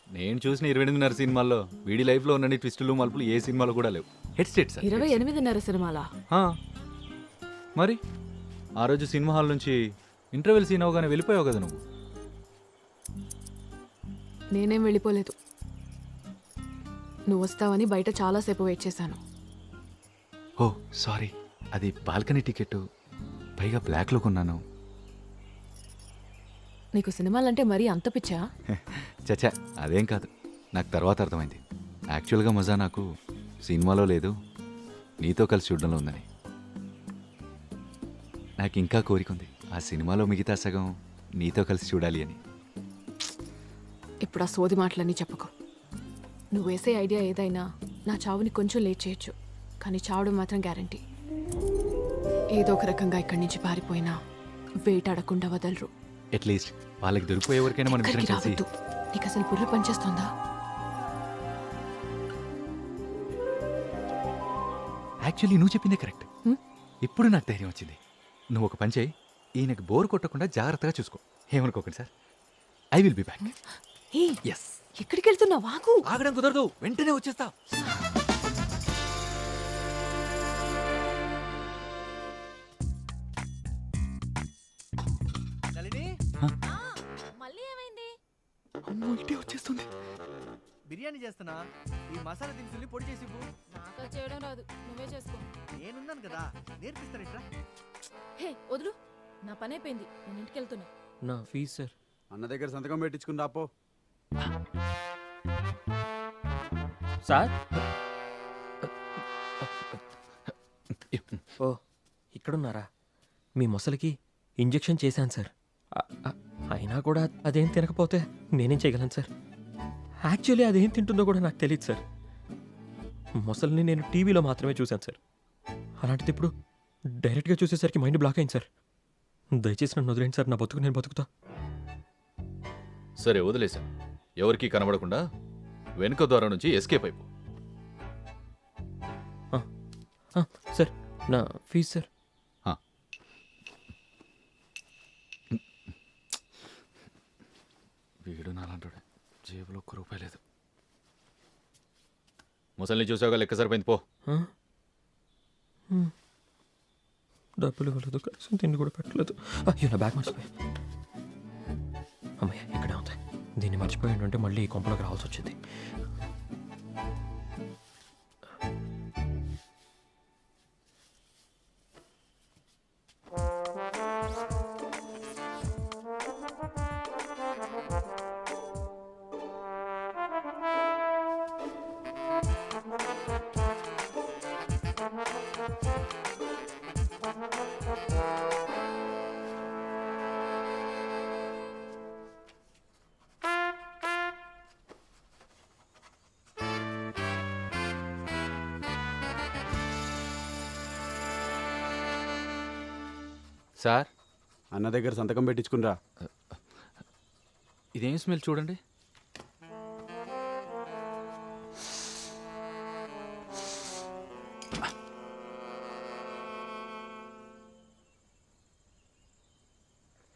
నేను చూసిన 28:30 సినిమాల్లో వీడి లైఫ్లో ఉన్న ట్విస్టులు మలుపులు ఏ సినిమాలో కూడా లేవు. Head state sir. 28:30 సినిమాలా? మరి ఆ రోజు సినిమా హాల్ నుంచి ఇంటర్వెల్ సీన్ అవగానే వెళ్ళిపోయావు కదా నువ్వు. నేనేం వెళ్ళిపోలేదు, నువ్వు వస్తావని బయట చాలాసేపు వెయిట్ చేశాను. ఓ సారీ, అది బాల్కనీ టికెట్, పైగా బ్లాక్లో కొన్నాను. నీకు సినిమాలంటే మరీ అంత పిచ్చా? చచ్చా, అదేం కాదు. నాకు తర్వాత అర్థమైంది. యాక్చువల్గా మజా నాకు సినిమాలో లేదు, నీతో కలిసి చూడడంలో ఉందని. నాకు ఇంకా కోరికుంది ఆ సినిమాలో మిగతా సగం నీతో కలిసి చూడాలి అని. ఇప్పుడు ఆ సోది మాటలన్నీ చెప్పుకో. నువ్వు వేసే ఐడియా ఏదైనా నా చావుని కొంచెం లేట్ చేయొచ్చు, కానీ చావడం మాత్రం గ్యారంటీ. ఏదో ఒక రకంగా ఇక్కడి నుంచి పారిపోయినా వేటాడకుండా వదలరు. అట్లీస్ట్ వాళ్ళకి దొరికిపోయే ఎవరికైనా మనం ఇద్దరం ఇక్కడికి కలిసి. రావద్దు, నీకు అసలు బుర్ర పనిచేస్తుందా? యాక్చువల్లీ నువ్వు చెప్పిందే కరెక్ట్. ఇప్పుడు నాకు ధైర్యం వచ్చింది. నువ్వు ఒక పని చేయి, ఈయనకి బోర్ కొట్టకుండా జాగ్రత్తగా చూసుకో. ఏమనుకోకండి sir, I will be back. Yes. ఎక్కడికి వెళ్తున్నావు? వాగు. ఆగడం కుదరదు, వెంటనే వచ్చేస్తా. మళ్ళీ ఏమైంది? అమ్మో, ఇటే వచ్చేస్తుంది. బిర్యానీ చేస్తున్నా, ఈ మసాలా దినుసుల్ని పొడి చేసి ఇవ్వు. నాకు చేయడం రాదు, నువ్వే చేసుకో. నేనున్నాను కదా, నేర్పిస్తాను. ఇట్రా. హే వదులు, నా పని అయిపోయింది, నేను ఇంటికి వెళ్తున్నా. నా ఫీజు సార్. అన్న దగ్గర సంతకం పెట్టించుకుని రాపో. సార్ ఓ ఇక్కడున్నారా? మీ మొసలికి ఇంజెక్షన్ చేశాను సార్. అయినా కూడా అదేం తినకపోతే నేనేం చేయగలను సార్? యాక్చువల్లీ అదేం తింటుందో కూడా నాకు తెలియదు సార్. మొసలిని నేను టీవీలో మాత్రమే చూశాను సార్. అలాంటిది ఇప్పుడు డైరెక్ట్గా చూసేసరికి మైండ్ బ్లాక్ అయింది సార్. దయచేసి నన్ను వదిలేండి సార్, నా బతుకు నేను బతుకుతా. సరే వదిలేసా. ఎవరికి కనబడకుండా వెనుక ద్వారం నుంచి ఎస్కేప్ అయిపో. సార్ నా ఫీజు సార్. వీడు నాలంటాడు, జేబులో ₹1 లేదు. ముసలిని చూసావుగా, లెక్క సరిపోయింది పో. డబ్బులు ఇవ్వలేదు, కనీసం తిండి కూడా పెట్టలేదు. అయ్యో నా బ్యాగ్ మర్చిపోయి. అమ్మయ్య ఇక్కడే ఉంది. దీన్ని మర్చిపోయాడు అంటే మళ్ళీ ఈ కొంపలోకి రావాల్సి వచ్చింది. సార్, అన్న దగ్గర సంతకం పెట్టించుకునిరా. ఇదేం స్మెల్ చూడండి.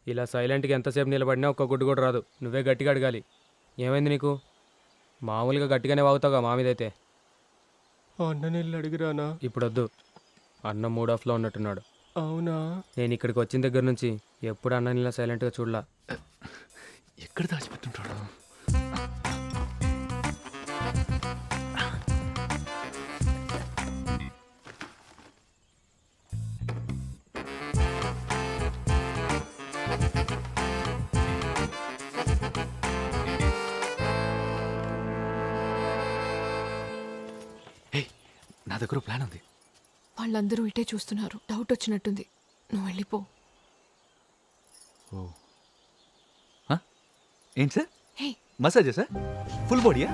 ఇలా సైలెంట్గా ఎంతసేపు నిలబడినా ఒక్క గుడ్డు కూడా రాదు. నువ్వే గట్టిగా అడగాలి. ఏమైంది నీకు? మామూలుగా గట్టిగానే వాగుతావుగా మా మీద అయితే. అన్న నీళ్ళు అడిగిరానా? ఇప్పుడు వద్దు, అన్న మూడ్ ఆఫ్లో ఉన్నట్టున్నాడు. అవునా? నేను ఇక్కడికి వచ్చిన దగ్గర నుంచి ఎప్పుడు అన్న ఇలా సైలెంట్గా చూడలా. ఎక్కడ దాచిపెట్టుంటాడు? నా దగ్గర ప్లాన్ ఉంది. వాళ్ళందరూ ఇటే చూస్తున్నారు. డౌట్ వచ్చినట్టుంది. నువ్వు వెళ్ళిపో. ఓ ఏంటి సార్? హే, మసాజా సార్? ఫుల్ బాడీయా?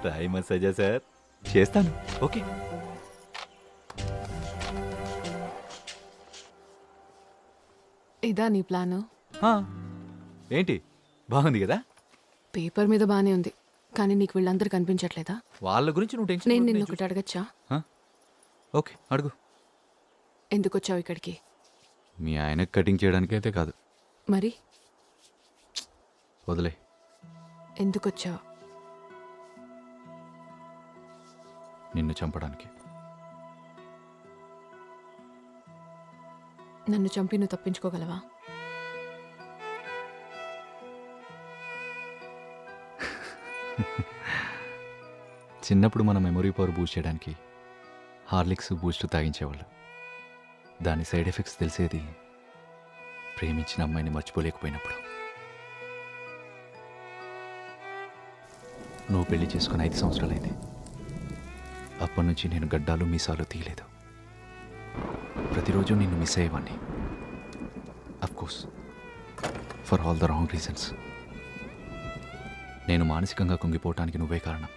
ట్రై మసాజా సార్? చేస్తాను. ఓకే. ఇదా నీ ప్లాన్? ఏంటి బాగుంది కదా? పేపర్ మీద బానే ఉంది, కానీ నీకు వీళ్ళందరూ కనిపించట్లేదా? వాళ్ళ గురించి నువ్వు టెన్షన్ నేను నిన్ను ఒకటి అడగచ్చా? ఓకే అడుగు. ఎందుకు వచ్చావు ఇక్కడికి? మీ ఆయన కటింగ్ చేయడానికి అయితే కాదు. మరి వదిలే. ఎందుకు వచ్చావు? నిన్ను చంపడానికి. నన్ను చంపి నువ్వు తప్పించుకోగలవా? చిన్నప్పుడు మన మెమొరీ పవర్ బూస్ట్ చేయడానికి హార్లిక్స్ బూస్ట్ తాగించేవాళ్ళు. దాని సైడ్ ఎఫెక్ట్స్ తెలిసేది ప్రేమించిన అమ్మాయిని మర్చిపోలేకపోయినప్పుడు. నువ్వు పెళ్లి చేసుకుని 5 సంవత్సరాలైంది. అప్పటి నుంచి నేను గడ్డాలు మీసాలు తీయలేదు. ప్రతిరోజు నిన్ను మిస్ అయ్యేవాడిని. Of course for all the wrong reasons. నేను మానసికంగా కుంగిపోవటానికి నువ్వే కారణం.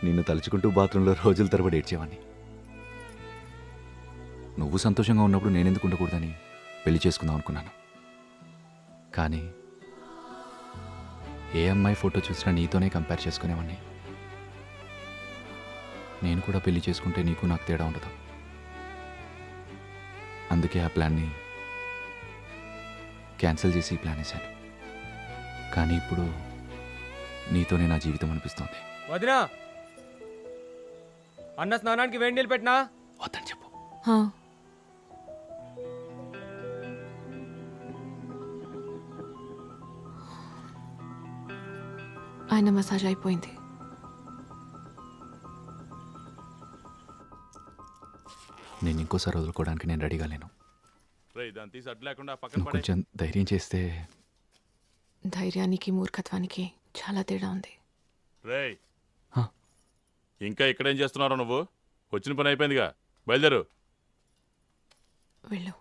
నిన్ను తలుచుకుంటూ బాత్రూంలో రోజుల తరబడి ఏడ్చేవాడిని. నువ్వు సంతోషంగా ఉన్నప్పుడు నేనెందుకు ఉండకూడదని పెళ్లి చేసుకుందాం అనుకున్నాను. కానీ ఏ అమ్మాయి ఫోటో చూసినా నీతోనే కంపేర్ చేసుకునేవాడిని. నేను కూడా పెళ్లి చేసుకుంటే నీకు నాకు తేడా ఉండదు. అందుకే ఆ ప్లాన్ని క్యాన్సిల్ చేసి ఈ ప్లాన్ వేశాను. కానీ ఇప్పుడు నీతోనే నా జీవితం అనిపిస్తోంది. వదినా, అన్న స్నానానికి వేడి నీళ్ళు పెట్టినా? వద్దని చెప్పు. ఆయన మసాజ్ అయిపోయింది. నేను ఇంకోసారి వదులుకోవడానికి నేను రెడీగా లేను. నువ్వు కొంచెం ధైర్యం చేస్తే. ధైర్యానికి మూర్ఖత్వానికి చాలా తేడా ఉంది. రేయ్, ఇంకా ఇక్కడేం చేస్తున్నారో నువ్వు? వచ్చిన పని అయిపోయిందిగా, బయలుదేరు. వెళ్ళు.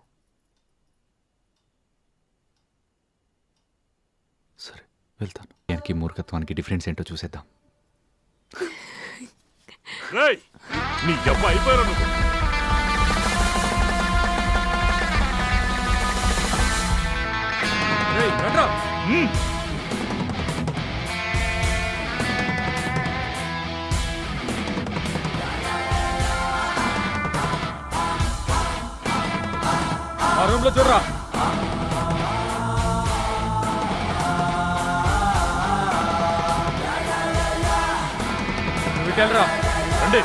సరే వెళ్తాను. దానికి మూర్ఖత్వానికి డిఫరెన్స్ ఏంటో చూసేద్దాం. రేయ్, నీ అబ్బా అయిపోయారు నువ్వు. ఆ రూమ్ లో చూడరా. వెళ్ళరా. రండి.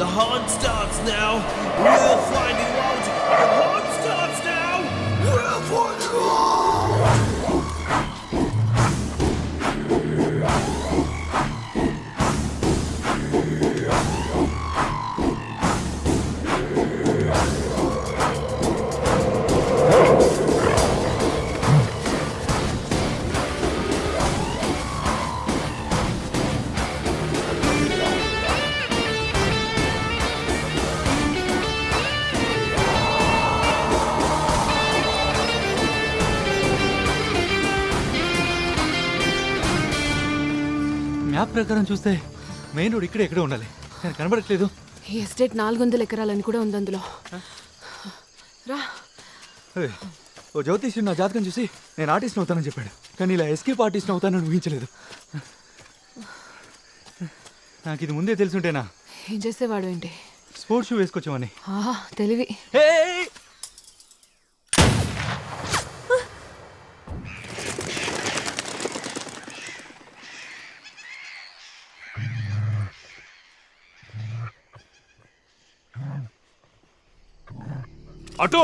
The hunt starts now. We'll find you out. The hunt starts now. We'll find you out. Map ప్రకారం చూస్తే మెయిన్ రోడ్ ఇక్కడే ఎక్కడే ఉండాలి, నేను కనబడట్లేదు. ఈ ఎస్టేట్ 400 ఎకరాలని కూడా ఉంది అందులో. రా. ఏయ్, ఓ జ్యోతిష్యుడు నా జాతకం చూసి నేను ఆర్టిస్ట్ని అవుతానని చెప్పాడు, కానీ ఇలా ఎస్కేప్ ఆర్టిస్ట్ని అవుతానని ఊహించలేదు. నాకు ఇది ముందే తెలుసుంటేనా ఏం చేసేవాడు ఏంటి? స్పోర్ట్స్ షూ వేసుకొచ్చామని. తెలివి. అటో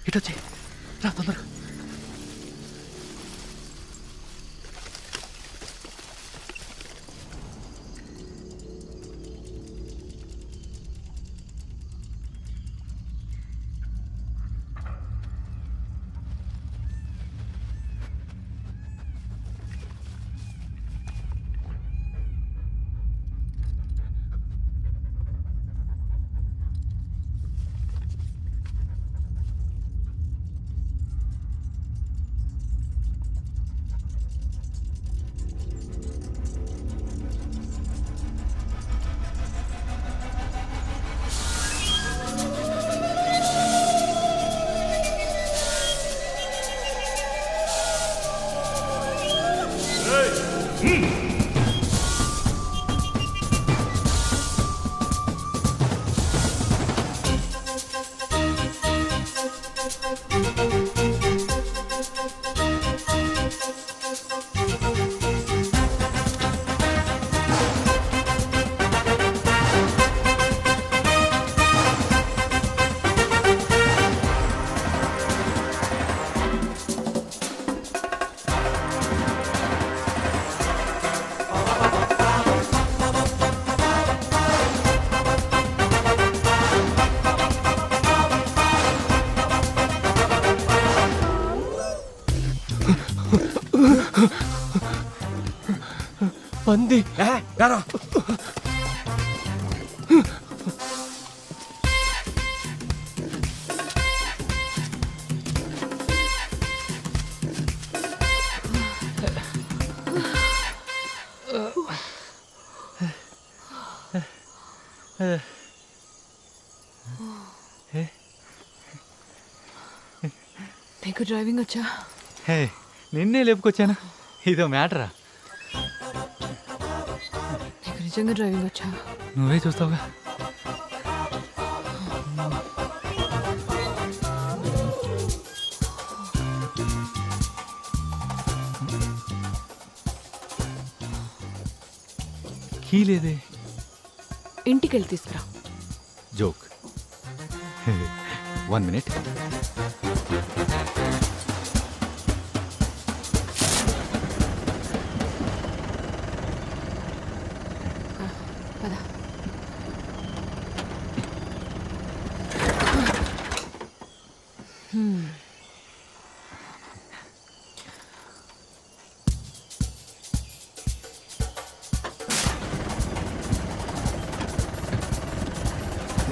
ఇటొచ్చి రా తొందరగా. పంది రారా. నీకు డ్రైవింగ్ వచ్చా? హే, నిన్నే లేపుకొచ్చాను. ఇదో మ్యాటరా? నీకు నిజంగా డ్రైవింగ్ వచ్చా? నువ్వే చూస్తావుగా. కీ లేదే. ఇంటికి వెళ్ళి తీసుకురా. జోక్. 1 minute.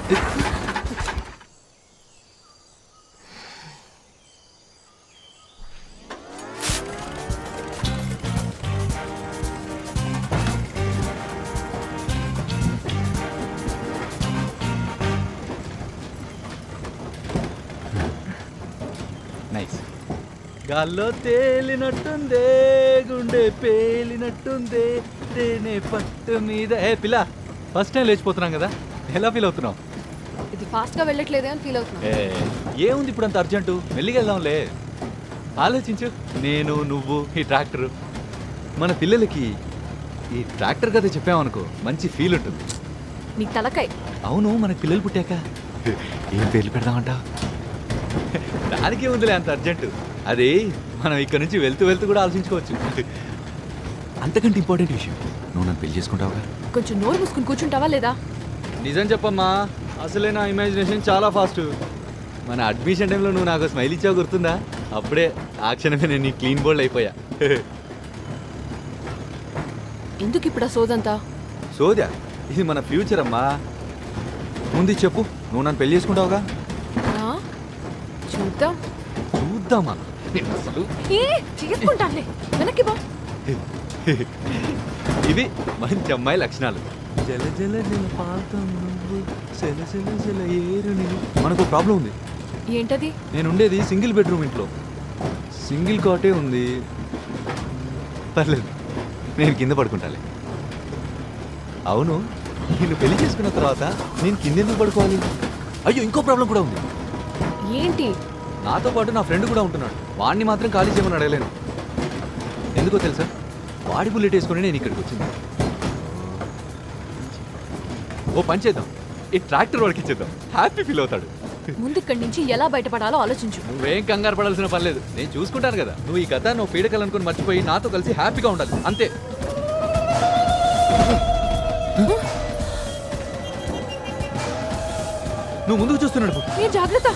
నైస్. గాల్లో తేలినట్టుందే గుండె పేలినట్టుందే తేనె పట్టు మీద ఏ పిల్ల ఫస్ట్ టైం లేచిపోతున్నాం కదా, ఎలా ఫీల్ అవుతున్నావు? ఇది ఫాస్ట్గా వెళ్ళట్లేదే అని ఫీల్ అవుతున్నా. ఏముంది ఇప్పుడు అంత అర్జెంటు, మెల్లిగా వెళ్దాంలే. ఆలోచించు, నేను నువ్వు ఈ ట్రాక్టర్, మన పిల్లలకి ఈ ట్రాక్టర్ కథ చెప్పామనుకో మంచి ఫీల్ ఉంటుంది. నీ తలకాయ. అవును, మనకి పిల్లలు పుట్టాక ఏం పేర్లు పెడదామంటావు? దానికే ఉందిలే అంత అర్జెంటు, అది మనం ఇక్కడ నుంచి వెళ్తూ వెళ్తూ కూడా ఆలోచించుకోవచ్చు. అంతకంటే ఇంపార్టెంట్ విషయం, నువ్వు నన్ను పెళ్లి చేసుకుంటావుగా? కొంచెం నోరు మూసుకుని కూర్చుంటావా లేదా? నిజం చెప్పమ్మా, అసలే నా ఇమాజినేషన్ చాలా ఫాస్ట్. మన అడ్మిషన్ టైంలో నువ్వు నాకు స్మైల్ ఇచ్చావు గుర్తుందా? అప్పుడే ఆ క్షణమే నేను నీ క్లీన్ బోల్డ్ అయిపోయా. ఎందుకు ఇప్పుడు ఆ సోదంతా? సోదా, ఇది మన ఫ్యూచర్ అమ్మా. ముందు చెప్పు, నువ్వు నన్ను పెళ్లి చేసుకుంటావుగా? చూద్దాం. చూద్దామా? అసలు చేసుకుంటానులే, వెనక్కి బా. ఇవి మంచి అమ్మాయి లక్షణాలు. జల జల జల పాతం నువ్వు, జల జల జల ఏరు నీవు. మనకు ప్రాబ్లం ఉంది. ఏంటది? నేను ఉండేది సింగిల్ బెడ్రూమ్ ఇంట్లో, సింగిల్ కాటే ఉంది. పర్లేదు, నేను కింద పడుకుంటాలే. అవును, నిన్ను పెళ్లి చేసుకున్న తర్వాత నేను కిందెందుకు పడుకోవాలి? అయ్యో, ఇంకో ప్రాబ్లం కూడా ఉంది. ఏంటి? నాతో పాటు నా ఫ్రెండ్ కూడా ఉంటున్నాడు, వాడిని మాత్రం ఖాళీ చేయమని అడగలేను. ఎందుకో తెలుసా? వాడి బుల్లెట్ వేసుకుని నేను ఇక్కడికి వచ్చింది. ఓ పని చేద్దాం, ఈ ట్రాక్టర్ వాడికి ఇచ్చేద్దాం, హ్యాపీ ఫీల్ అవుతాడు. ముందు ఇక్కడి నుంచి ఎలా బయటపడాలో ఆలోచించు. నువ్వేం కంగారు పడాల్సిన పని లేదు, నేను చూసుకుంటాను కదా. నువ్వు ఈ కథ నువ్వు పీడకలనుకుని మర్చిపోయి నాతో కలిసి హ్యాపీగా ఉండాలి, అంతే. నువ్వు ముందుకు చూస్తున్నాడు. ఏ జాగ్రత్త.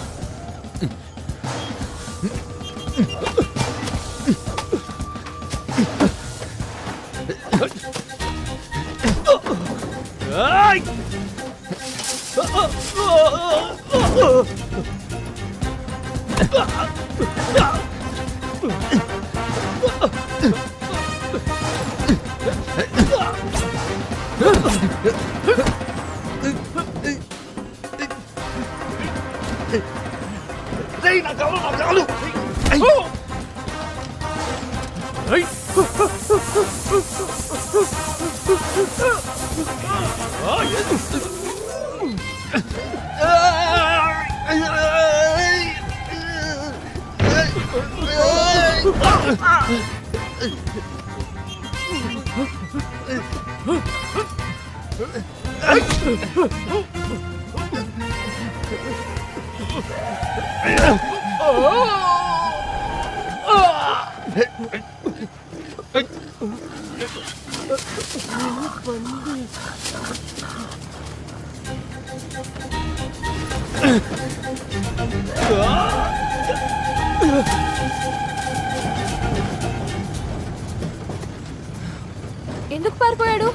ఎందుకు పారిపోయాడు?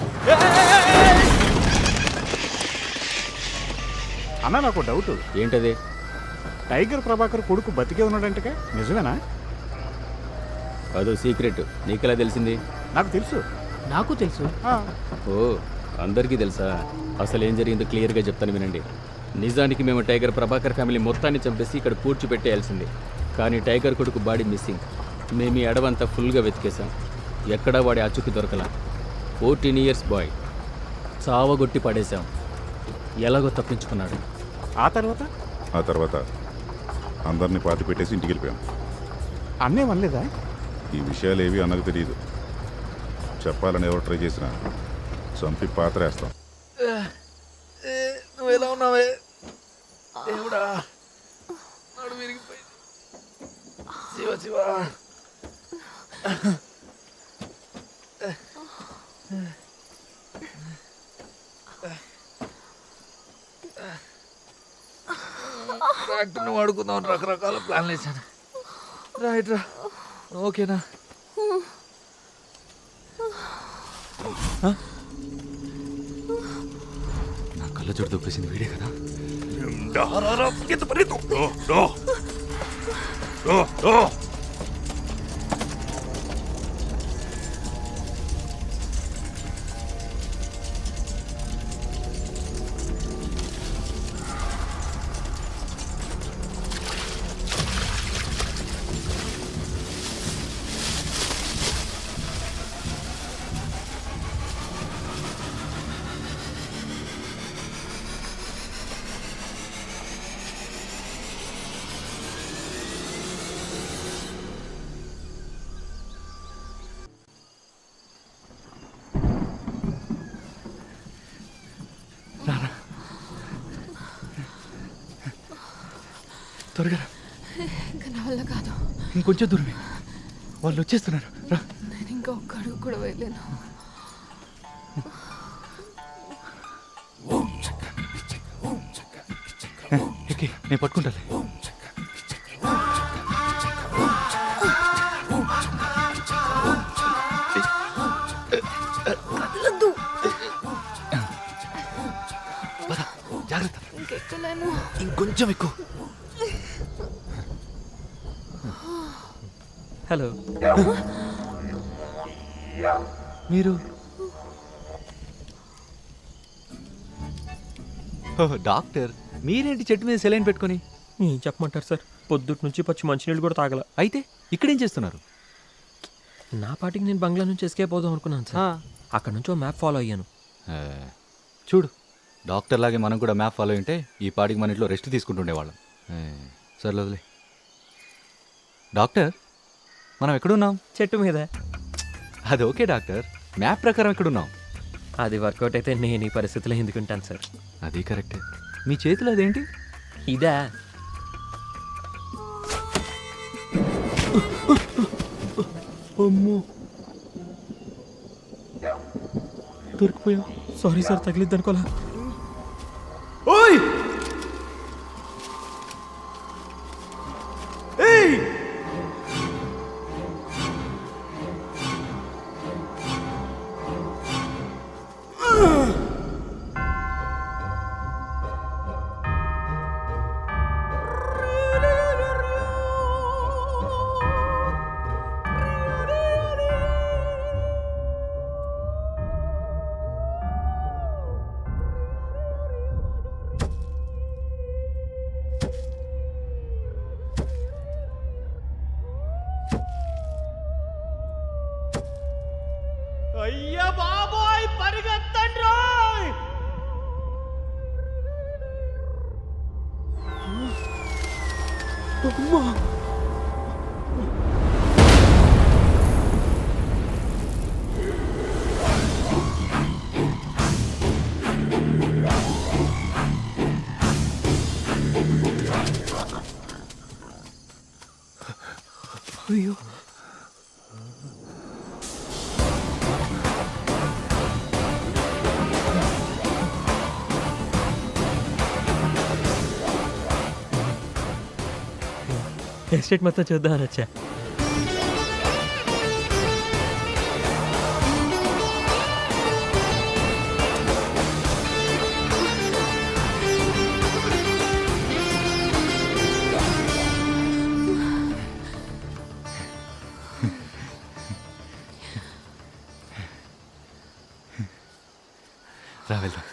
అన్న, నాకు డౌట్. ఏంటది? టైగర్ ప్రభాకర్ కొడుకు బతికే ఉన్నాడంటే నిజమేనా? అదో సీక్రెట్, నీకెలా తెలిసింది? నాకు తెలుసు. నాకు తెలుసు. ఓ, అందరికీ తెలుసా? అసలు ఏం జరిగిందో క్లియర్గా చెప్తాను వినండి. నిజానికి మేము టైగర్ ప్రభాకర్ ఫ్యామిలీ మొత్తాన్ని చంపేసి ఇక్కడ పూడ్చిపెట్టేయాల్సింది. కానీ టైగర్ కొడుకు బాడీ మిస్సింగ్. మేము ఈ అడవంతా ఫుల్గా వెతికేశాం, ఎక్కడా వాడి అచుకి దొరకలా. 14 years బాయ్, చావగొట్టి పడేశాం. ఎలాగో తప్పించుకున్నాడు. ఆ తర్వాత అందరినీ పాతి పెట్టేసి ఇంటికి వెళ్ళిపోయాం. అన్నే వనలేదా? ఈ విషయాలు ఏవి అన్నకు తెలియదు. చెప్పాలని ఎవరు ట్రై చేసినా చంపి పాతరేస్తాం. నువ్వు ఎలా ఉన్నావే దేవుడా? నాడు విరిగిపోయింది. శివ శివ. ట్రాక్టర్ని వాడుకుందాం, రకరకాల ప్లాన్లు వేసాను. రైట్ రా, ఓకేనా? నా కళ్ళ చోటు దొప్పేసింది వీడే కదా. త్వరగా ఇంకా నా వల్ల కాదు. ఇంకొంచెం దూరమే, వాళ్ళు వచ్చేస్తున్నారు. రా. నేను ఇంకా ఒక్క అడుగు కూడా వెళ్ళాను. ఎక్కి నేను పట్టుకుంటాలే. జాగ్రత్త, ఇంకెక్కలేను. ఇంకొంచెం ఎక్కువ. హలో, మీరు డాక్టర్, మీరేంటి చెట్టు మీద సెలైన్ పెట్టుకొని? ఏం చెప్పమంటారు సార్, పొద్దుటి నుంచి పచ్చి మంచినీళ్ళు కూడా తాగల. అయితే ఇక్కడేం చేస్తున్నారు? నా పాటికి నేను బంగ్లా నుంచి ఎస్కేప్ అవుదాం అనుకున్నాను సార్. అక్కడ నుంచి ఓ మ్యాప్ ఫాలో అయ్యాను. చూడు, డాక్టర్ లాగే మనం కూడా మ్యాప్ ఫాలో అయింటే ఈ పాటికి మన ఇంట్లో రెస్ట్ తీసుకుంటుండేవాళ్ళం. సర్లే వదిలే. డాక్టర్, మనం ఎక్కడున్నాం? చెట్టు మీద. అది ఓకే డాక్టర్, మ్యాప్ ప్రకారం ఎక్కడున్నాం? అది వర్కౌట్ అయితే నేను ఈ పరిస్థితిలో ఎందుకుంటాను సార్. అది కరెక్టే. మీ చేతిలో అదేంటి? ఇదా? అమ్మో, దొరికిపోయాం. సారీ సార్, తగిలిద్ది అనుకోలే. ఓయ్, ఏయ్, అయ్యా బాబోయ్, పరిగెత్తండి రోయ్! అమ్మా, అయ్యో, ఎస్టేట్ మొత్తం చూద్దామని వచ్చా. రా వెళ్దాం.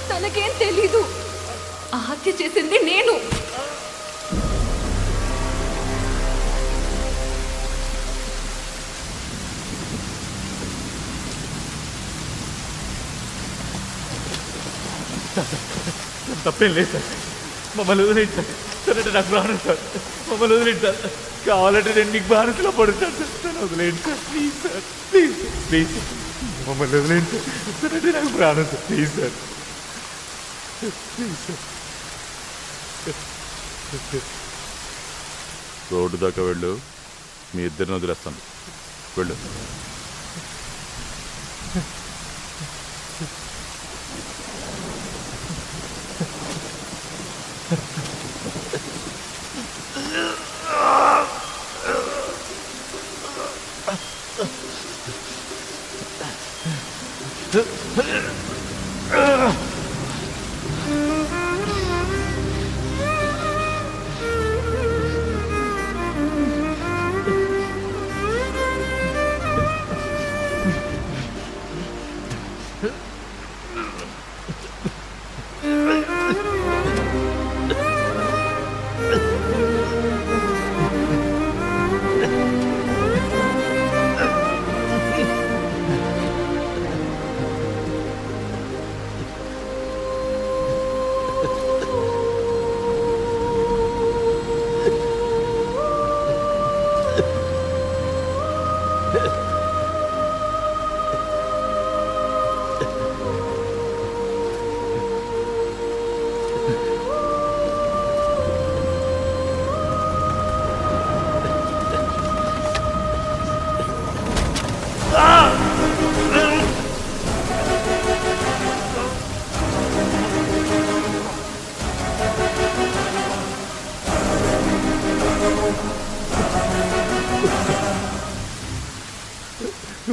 తనకేం తెలీదు. ఆ హత్య చేసింది నేను. తప్పేం లేదు సార్, మమ్మల్ని వదిలేండి సార్. సార్ అంటే నాకు ప్రాణం సార్, మమ్మల్ని వదిలేండి సార్. కావాలంటే నేను మీకు బానిసలో పడుతాను సార్. సార్ వదిలేండి sir, please sir, please please మమ్మల్ని వదిలేండి సార్. సార్ అంటే నాకు ప్రాణం sir, please sir, please sir. Road దాకా వెళ్ళు, మీ ఇద్దరిని వదిలేస్తాను. వెళ్ళు.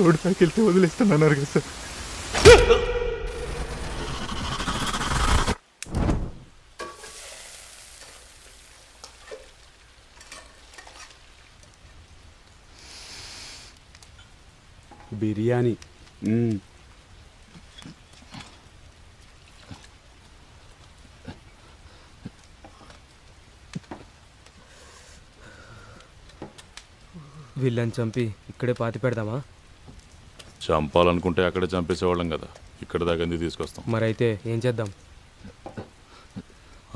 రోడ్డు దాకా వెళ్తే వదిలేస్తానన్నారు కదా సార్. బిర్యానీ. వీళ్ళని చంపి ఇక్కడే పాతి పెడదామా? చంపాలనుకుంటే అక్కడే చంపేసేవాళ్ళం కదా, ఇక్కడ దాకా ఎందుకు తీసుకొస్తాం? మరైతే ఏం చేద్దాం?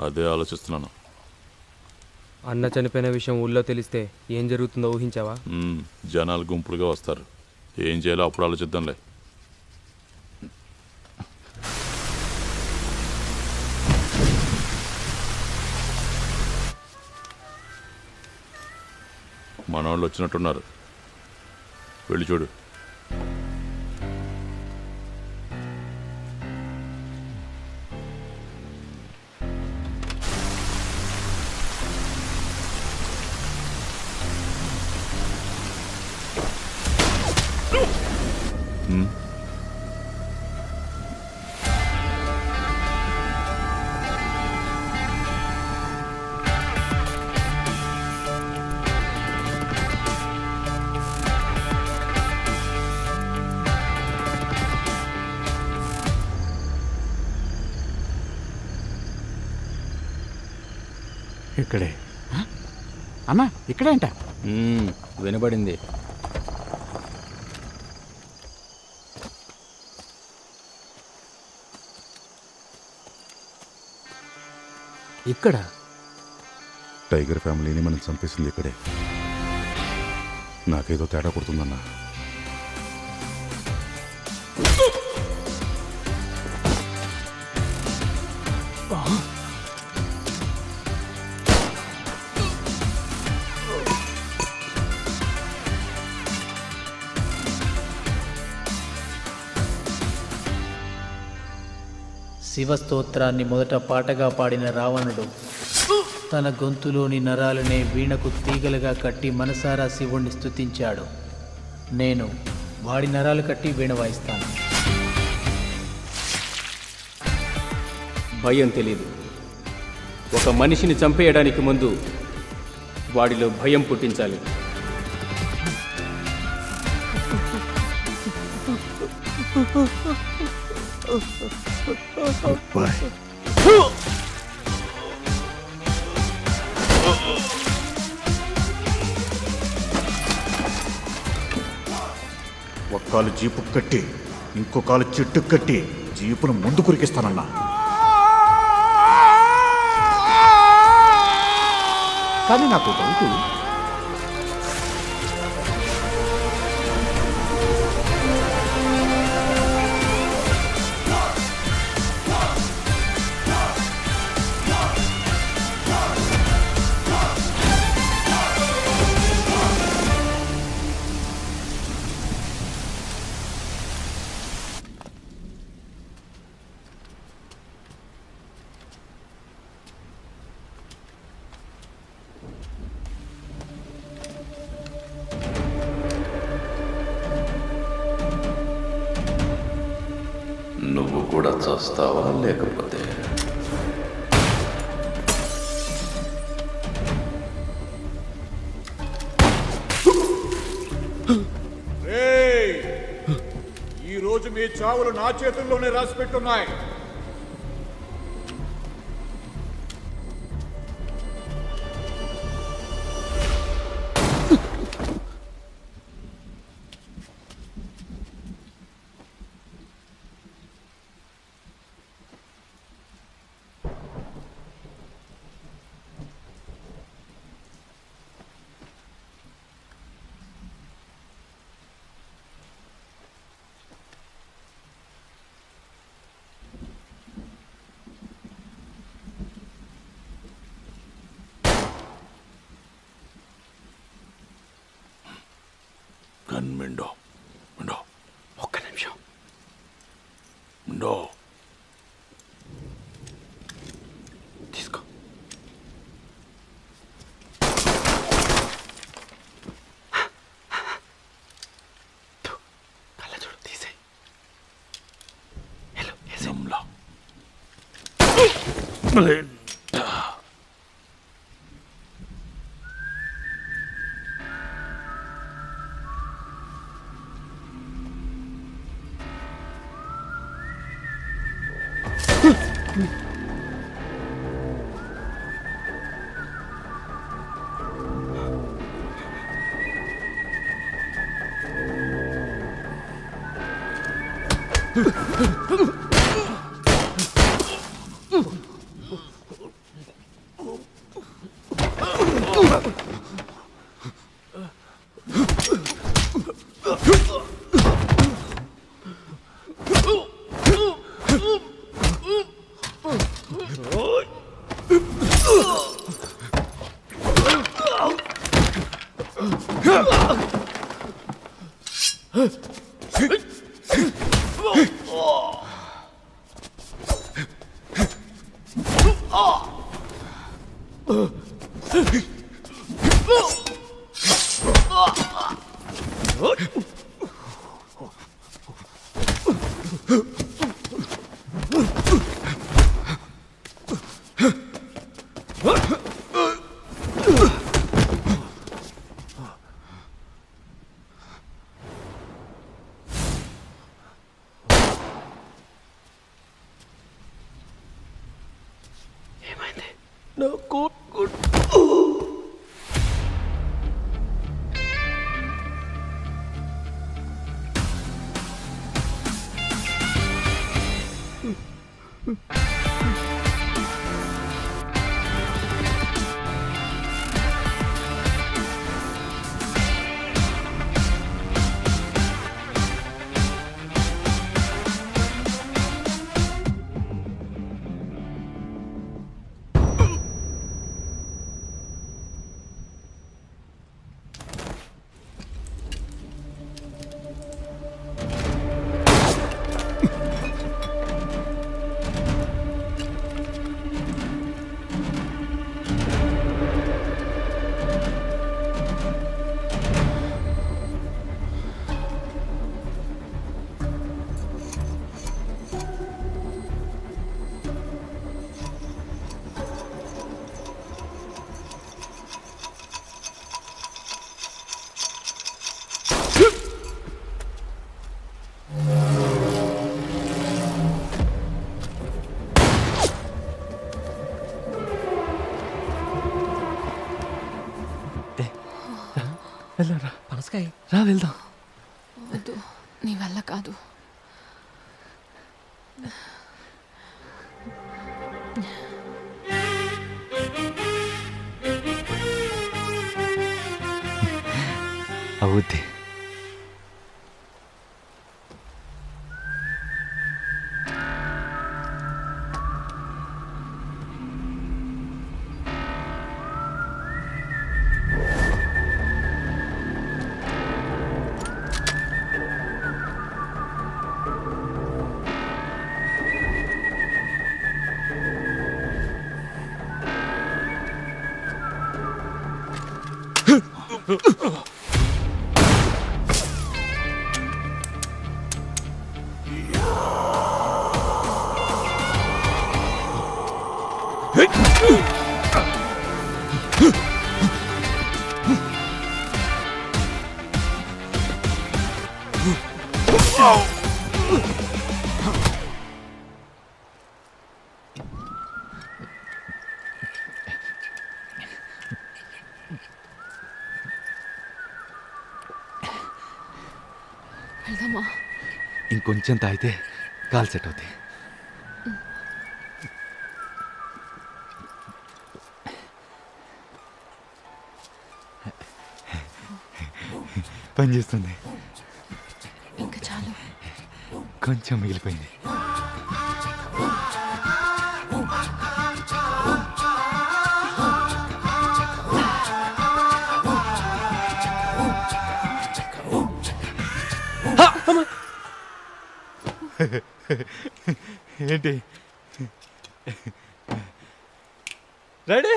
అదే ఆలోచిస్తున్నాను. అన్న చనిపోయిన విషయం ఊళ్ళో తెలిస్తే ఏం జరుగుతుందో ఊహించావా? జనాలు గుంపులుగా వస్తారు. ఏం చేయాలో అప్పుడు ఆలోచిద్దాంలే. మనవాళ్ళు వచ్చినట్టున్నారు, వెళ్ళి చూడు. ఇక్కడే అన్నా, ఇక్కడే అంట. వినబడింది. ఇక్కడ టైగర్ ఫ్యామిలీని మనం చంపేసింది ఇక్కడే. నాకేదో తేడా కొడుతుందన్నా. శివస్తోత్రాన్ని మొదట పాటగా పాడిన రావణుడు తన గొంతులోని నరాలనే వీణకు తీగలుగా కట్టి మనసారా శివుణ్ణి స్తుతించాడు. నేను వాడి నరాలు కట్టి వీణ వాయిస్తాను. భయం తెలీదు, ఒక మనిషిని చంపేయడానికి ముందు వాడిలో భయం పుట్టించాలి. ఒక కాలు జీపు కట్టి ఇంకో కాలు చెట్టు కట్టి జీపును ముందు కురికిస్తానన్నా. కానీ నాకు డౌటు, నువ్వు కూడా చేస్తావా లేకపోతే ఈ రోజు మీ చావులు నా చేతుల్లోనే రాసి పెట్టున్నాయి. మిండో మిండో ఒక్క నిమిషం మిండో తీసుకో. కళ్ళ చూడు, తీసేయి. జమ్లా నా కోట్ వెళ్దాంరా పనసకాయ రా వెళ్దాం. వద్దు, నీ వల్ల కాదు. అవుద్ది. వెళ్దామా? ఇంకొంచెం తాగితే కాల్ సెట్ అవుతాయి. పని చేస్తుంది. ఇంకా చాలు. కొంచెం మిగిలిపోయింది. ఏంటి రెడీ?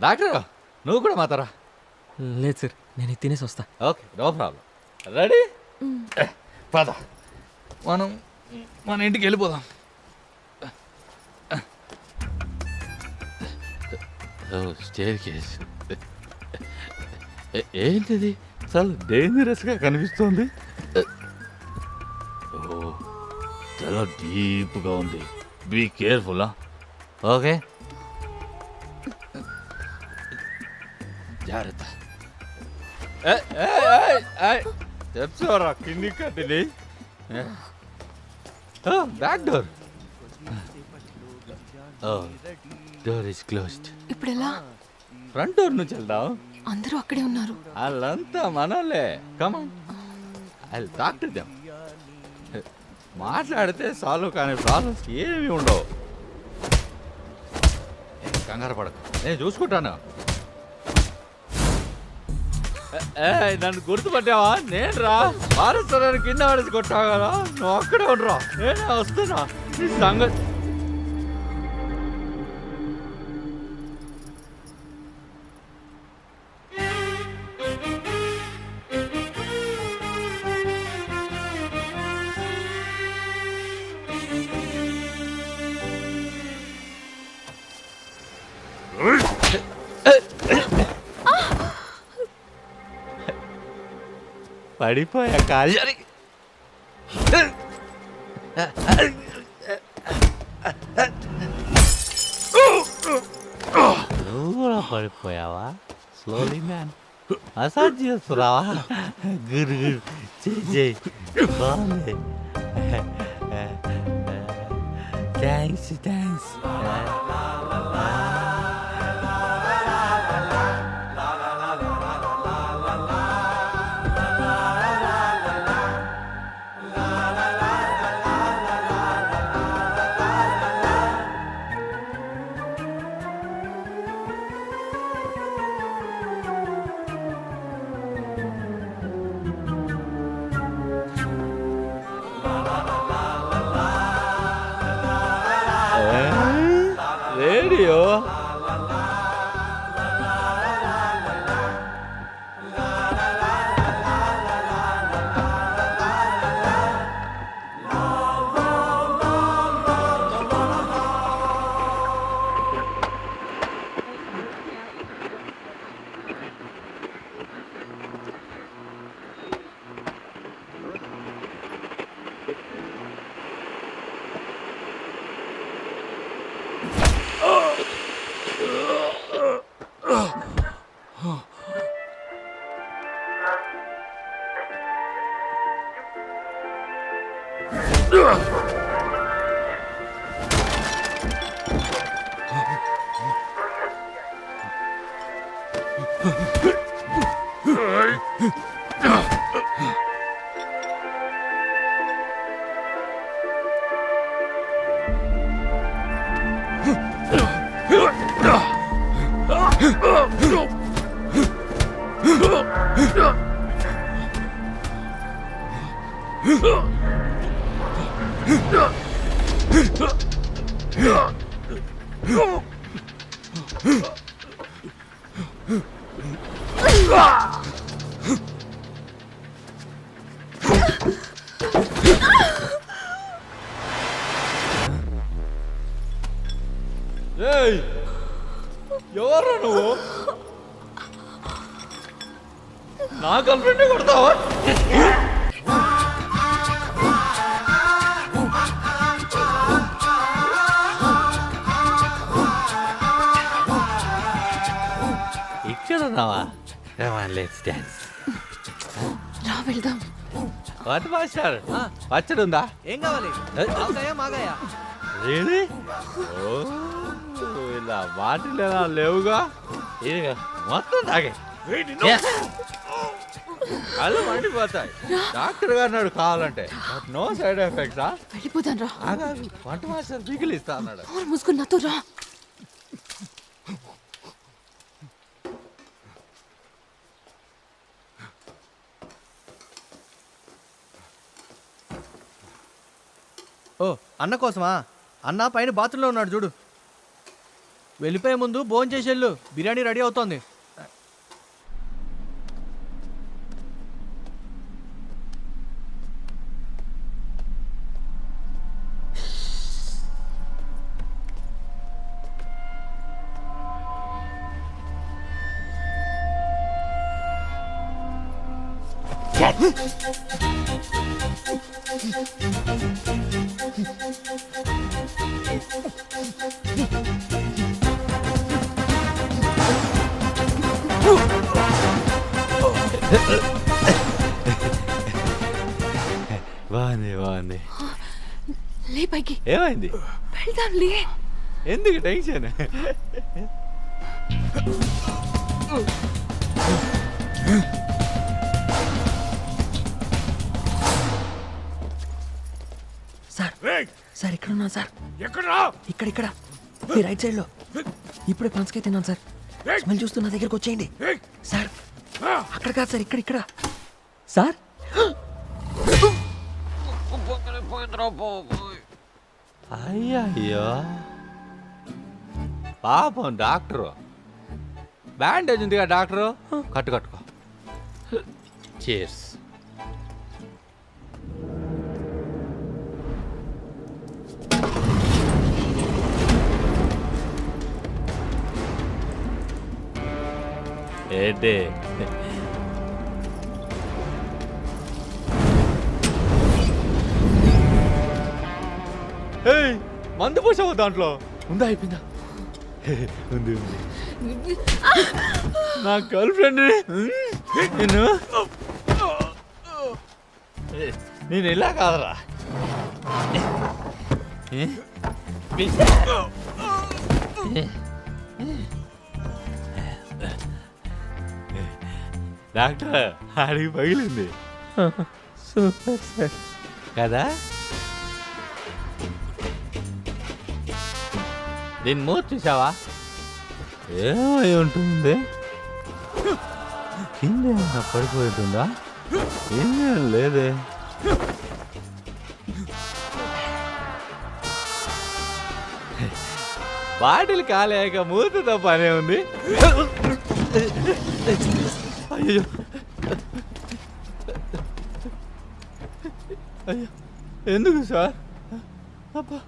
డాక్టర్ నువ్వు కూడా మాతారా? లేదు సార్, నేను ఇది తినేసి వస్తా. Okay, no problem. రెడీ? పద, మనం మన ఇంటికి వెళ్ళిపోదాం. స్టేర్ కేస్ ఏంటిది? చాలా డేంజరస్గా కనిపిస్తోంది. ఓ, చాలా డీప్గా ఉంది. Be careful. ఓకే, జాగ్రత్త. చెప్తారా కింది కట్టింది? Back door. Door is closed. ఇప్పుడు ఎలా? ఫ్రంట్ డోర్ నుంచి వెళ్దాం. అందరూ అక్కడే ఉన్నారు. వాళ్ళంతా మనోళ్ళే. కమాన్, ఐ టాక్ టు దెమ్. మాట్లాడితే సాల్వ్ కానీ ప్రాబ్లమ్స్ ఏమీ ఉండవు. కంగారు పడకు, నేను చూసుకుంటాను. నన్ను గుర్తుపట్టావా? నేను రా వారసులను కింద పడేసి కొట్టావు కదా, నువ్వు అక్కడే ఉండరా, నేనే వస్తున్నా. నీ సంగతి పడిపోయా కాలి. నువ్వు కూడా పడిపోయావా? స్లోలీ మ్యాన్, మసాజ్ చేస్తున్నావా? గురు చేయి, బాగుంది. Thanks thanks. రేడియో ఎవరు నువ్వు? నా గర్ల్ఫ్రెండ్ కొడతావా? ఇక్కడ ఉన్నావా? Let's dance. రా వెళ్దాం. వాట్ మాస్టర్ పచ్చడి ఉందా? ఏం కావాలి? ఆవకాయ మాగాయ? రియలీ? ఓ ఇలా బాటిల్ లేవుగా, ఇదిగా మొత్తం తాగే. కళ్ళు మండిపోతాయి. డాక్టర్ గారు అన్నాడు కావాలంటే, నో సైడ్ ఎఫెక్ట్స్. వెళ్ళిపోతాను రా. వంట మాస్టర్ పిగిలి ఇస్తా అన్నాడు. మూసుకుని నాతో రా. ఓ అన్న కోసమా? అన్న పైన బాత్రూంలో ఉన్నాడు చూడు. వెళ్ళిపోయే ముందు భోజనం చేసి వెళ్ళు, బిర్యానీ రెడీ అవుతోంది. బాగుంది. లే పైకి. ఏమైంది? వెళ్దాం లే. ఎందుకు టెన్షన్? సార్ ఇక్కడ ఉన్నాను సార్. ఇక్కడ ఈ రైట్ సైడ్ లో. ఇప్పుడే పనసకాయ తిన్నాను సార్. స్మెల్ చూస్తూ నా దగ్గరకు వచ్చేయండి సార్. అక్కడ కాదు సార్, ఇక్కడ సార్. అయ్యో పాపం డాక్టరు. బ్యాండేజ్ ఉందిగా డాక్టరు, కట్టుకో. చీర్స్. ఏంటి మందు పోసావు దాంట్లో? ఉందా? అయిపోయిందా? ఉంది. నా గర్ల్ ఫ్రెండ్ నేను ఇలా కాదరా. డాక్టర్ ఆడికి పగిలింది. సూపర్ సార్ కదా. దీన్ని మూత చూసావా? ఏమై ఉంటుంది? కింద ఏమన్నా పడిపోయి ఉంటుందా? ఏం లేదే. బాటిల్ కాలేక మూతతో పనే ఉంది. అయ్యో ఎందుకు సార్? అబ్బా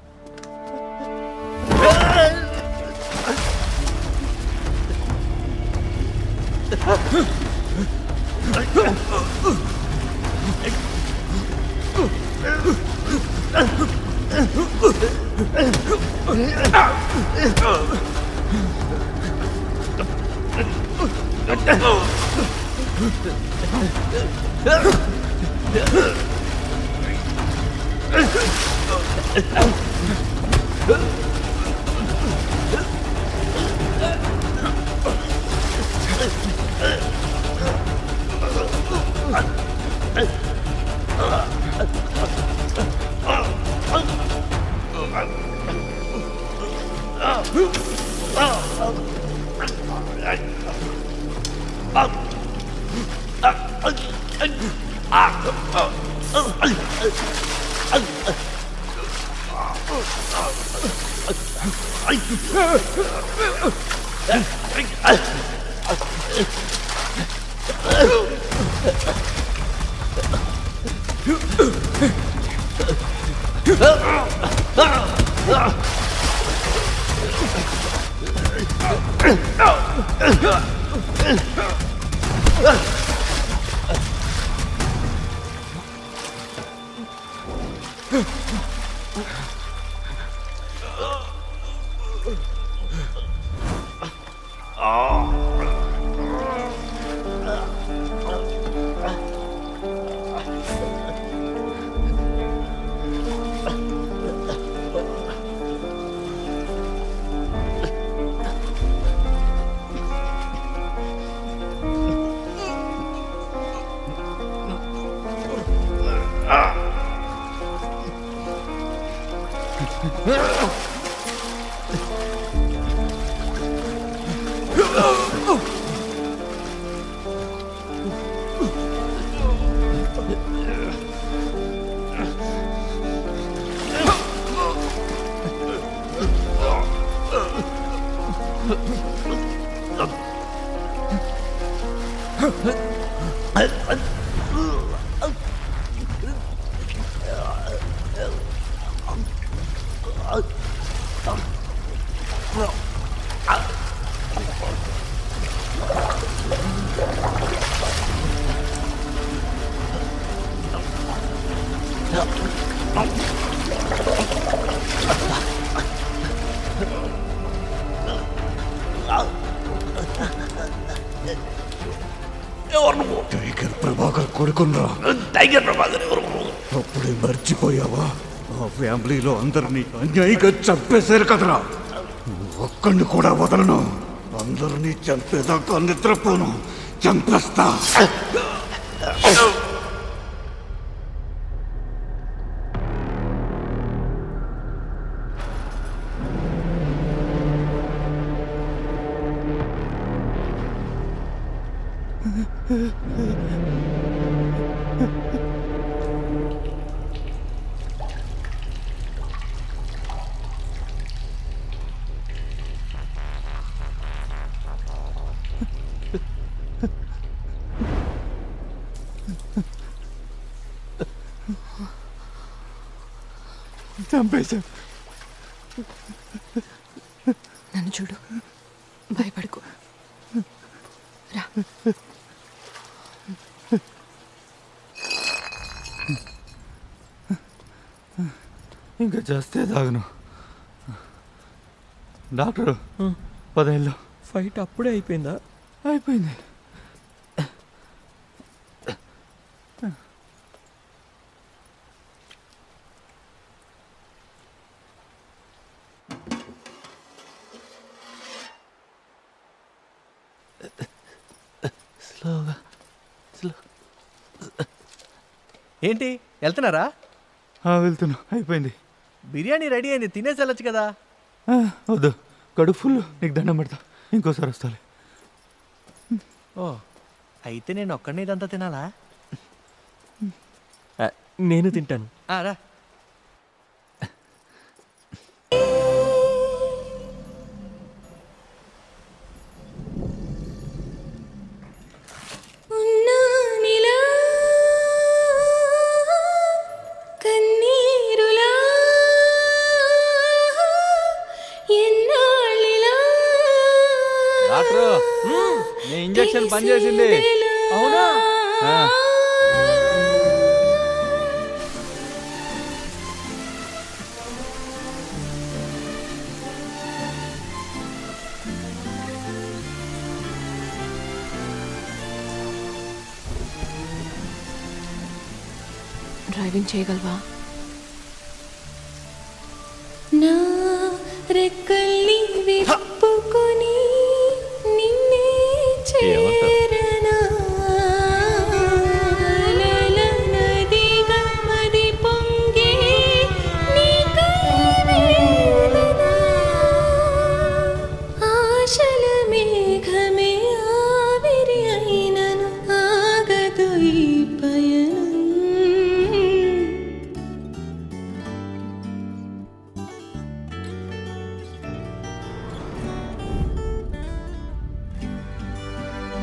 టైగర్ ప్రభాకర్ కొడుకున్నా. టైగర్ ప్రభాకర్ ఎవరు? అప్పుడే మర్చిపోయావా? ఆ ఫ్యామిలీలో అందరినీ అన్యాయంగా చంపేశారు కదరా. ఒక్కడిని కూడా వదలను. అందరినీ చంపేదాకా నిద్రపోను. చంపేస్తా. చంపేశా. నన్ను చూడు, భయపడకు. రా. ఇంకా చేస్తే తాగను. డాక్టర్ 10 ఏళ్ళు. ఫైట్ అప్పుడే అయిపోయిందా? అయిపోయింది. స్లోగా. ఏంటి వెళ్తున్నారా? వెళ్తున్నా. అయిపోయింది. బిర్యానీ రెడీ అయింది, తినేసి వెళ్ళొచ్చు కదా. వద్దు, కడుపు ఫుల్. నీకు దండం పెడతా, ఇంకోసారి వస్తాలే. ఓ, అయితే నేను ఒక్కడిని ఇదంతా తినాలా? నేను తింటాను. రా. నీ ఇంజెక్షన్ పనిచేసింది. అవునా? డ్రైవింగ్ చేయగలవా? నా రెక్క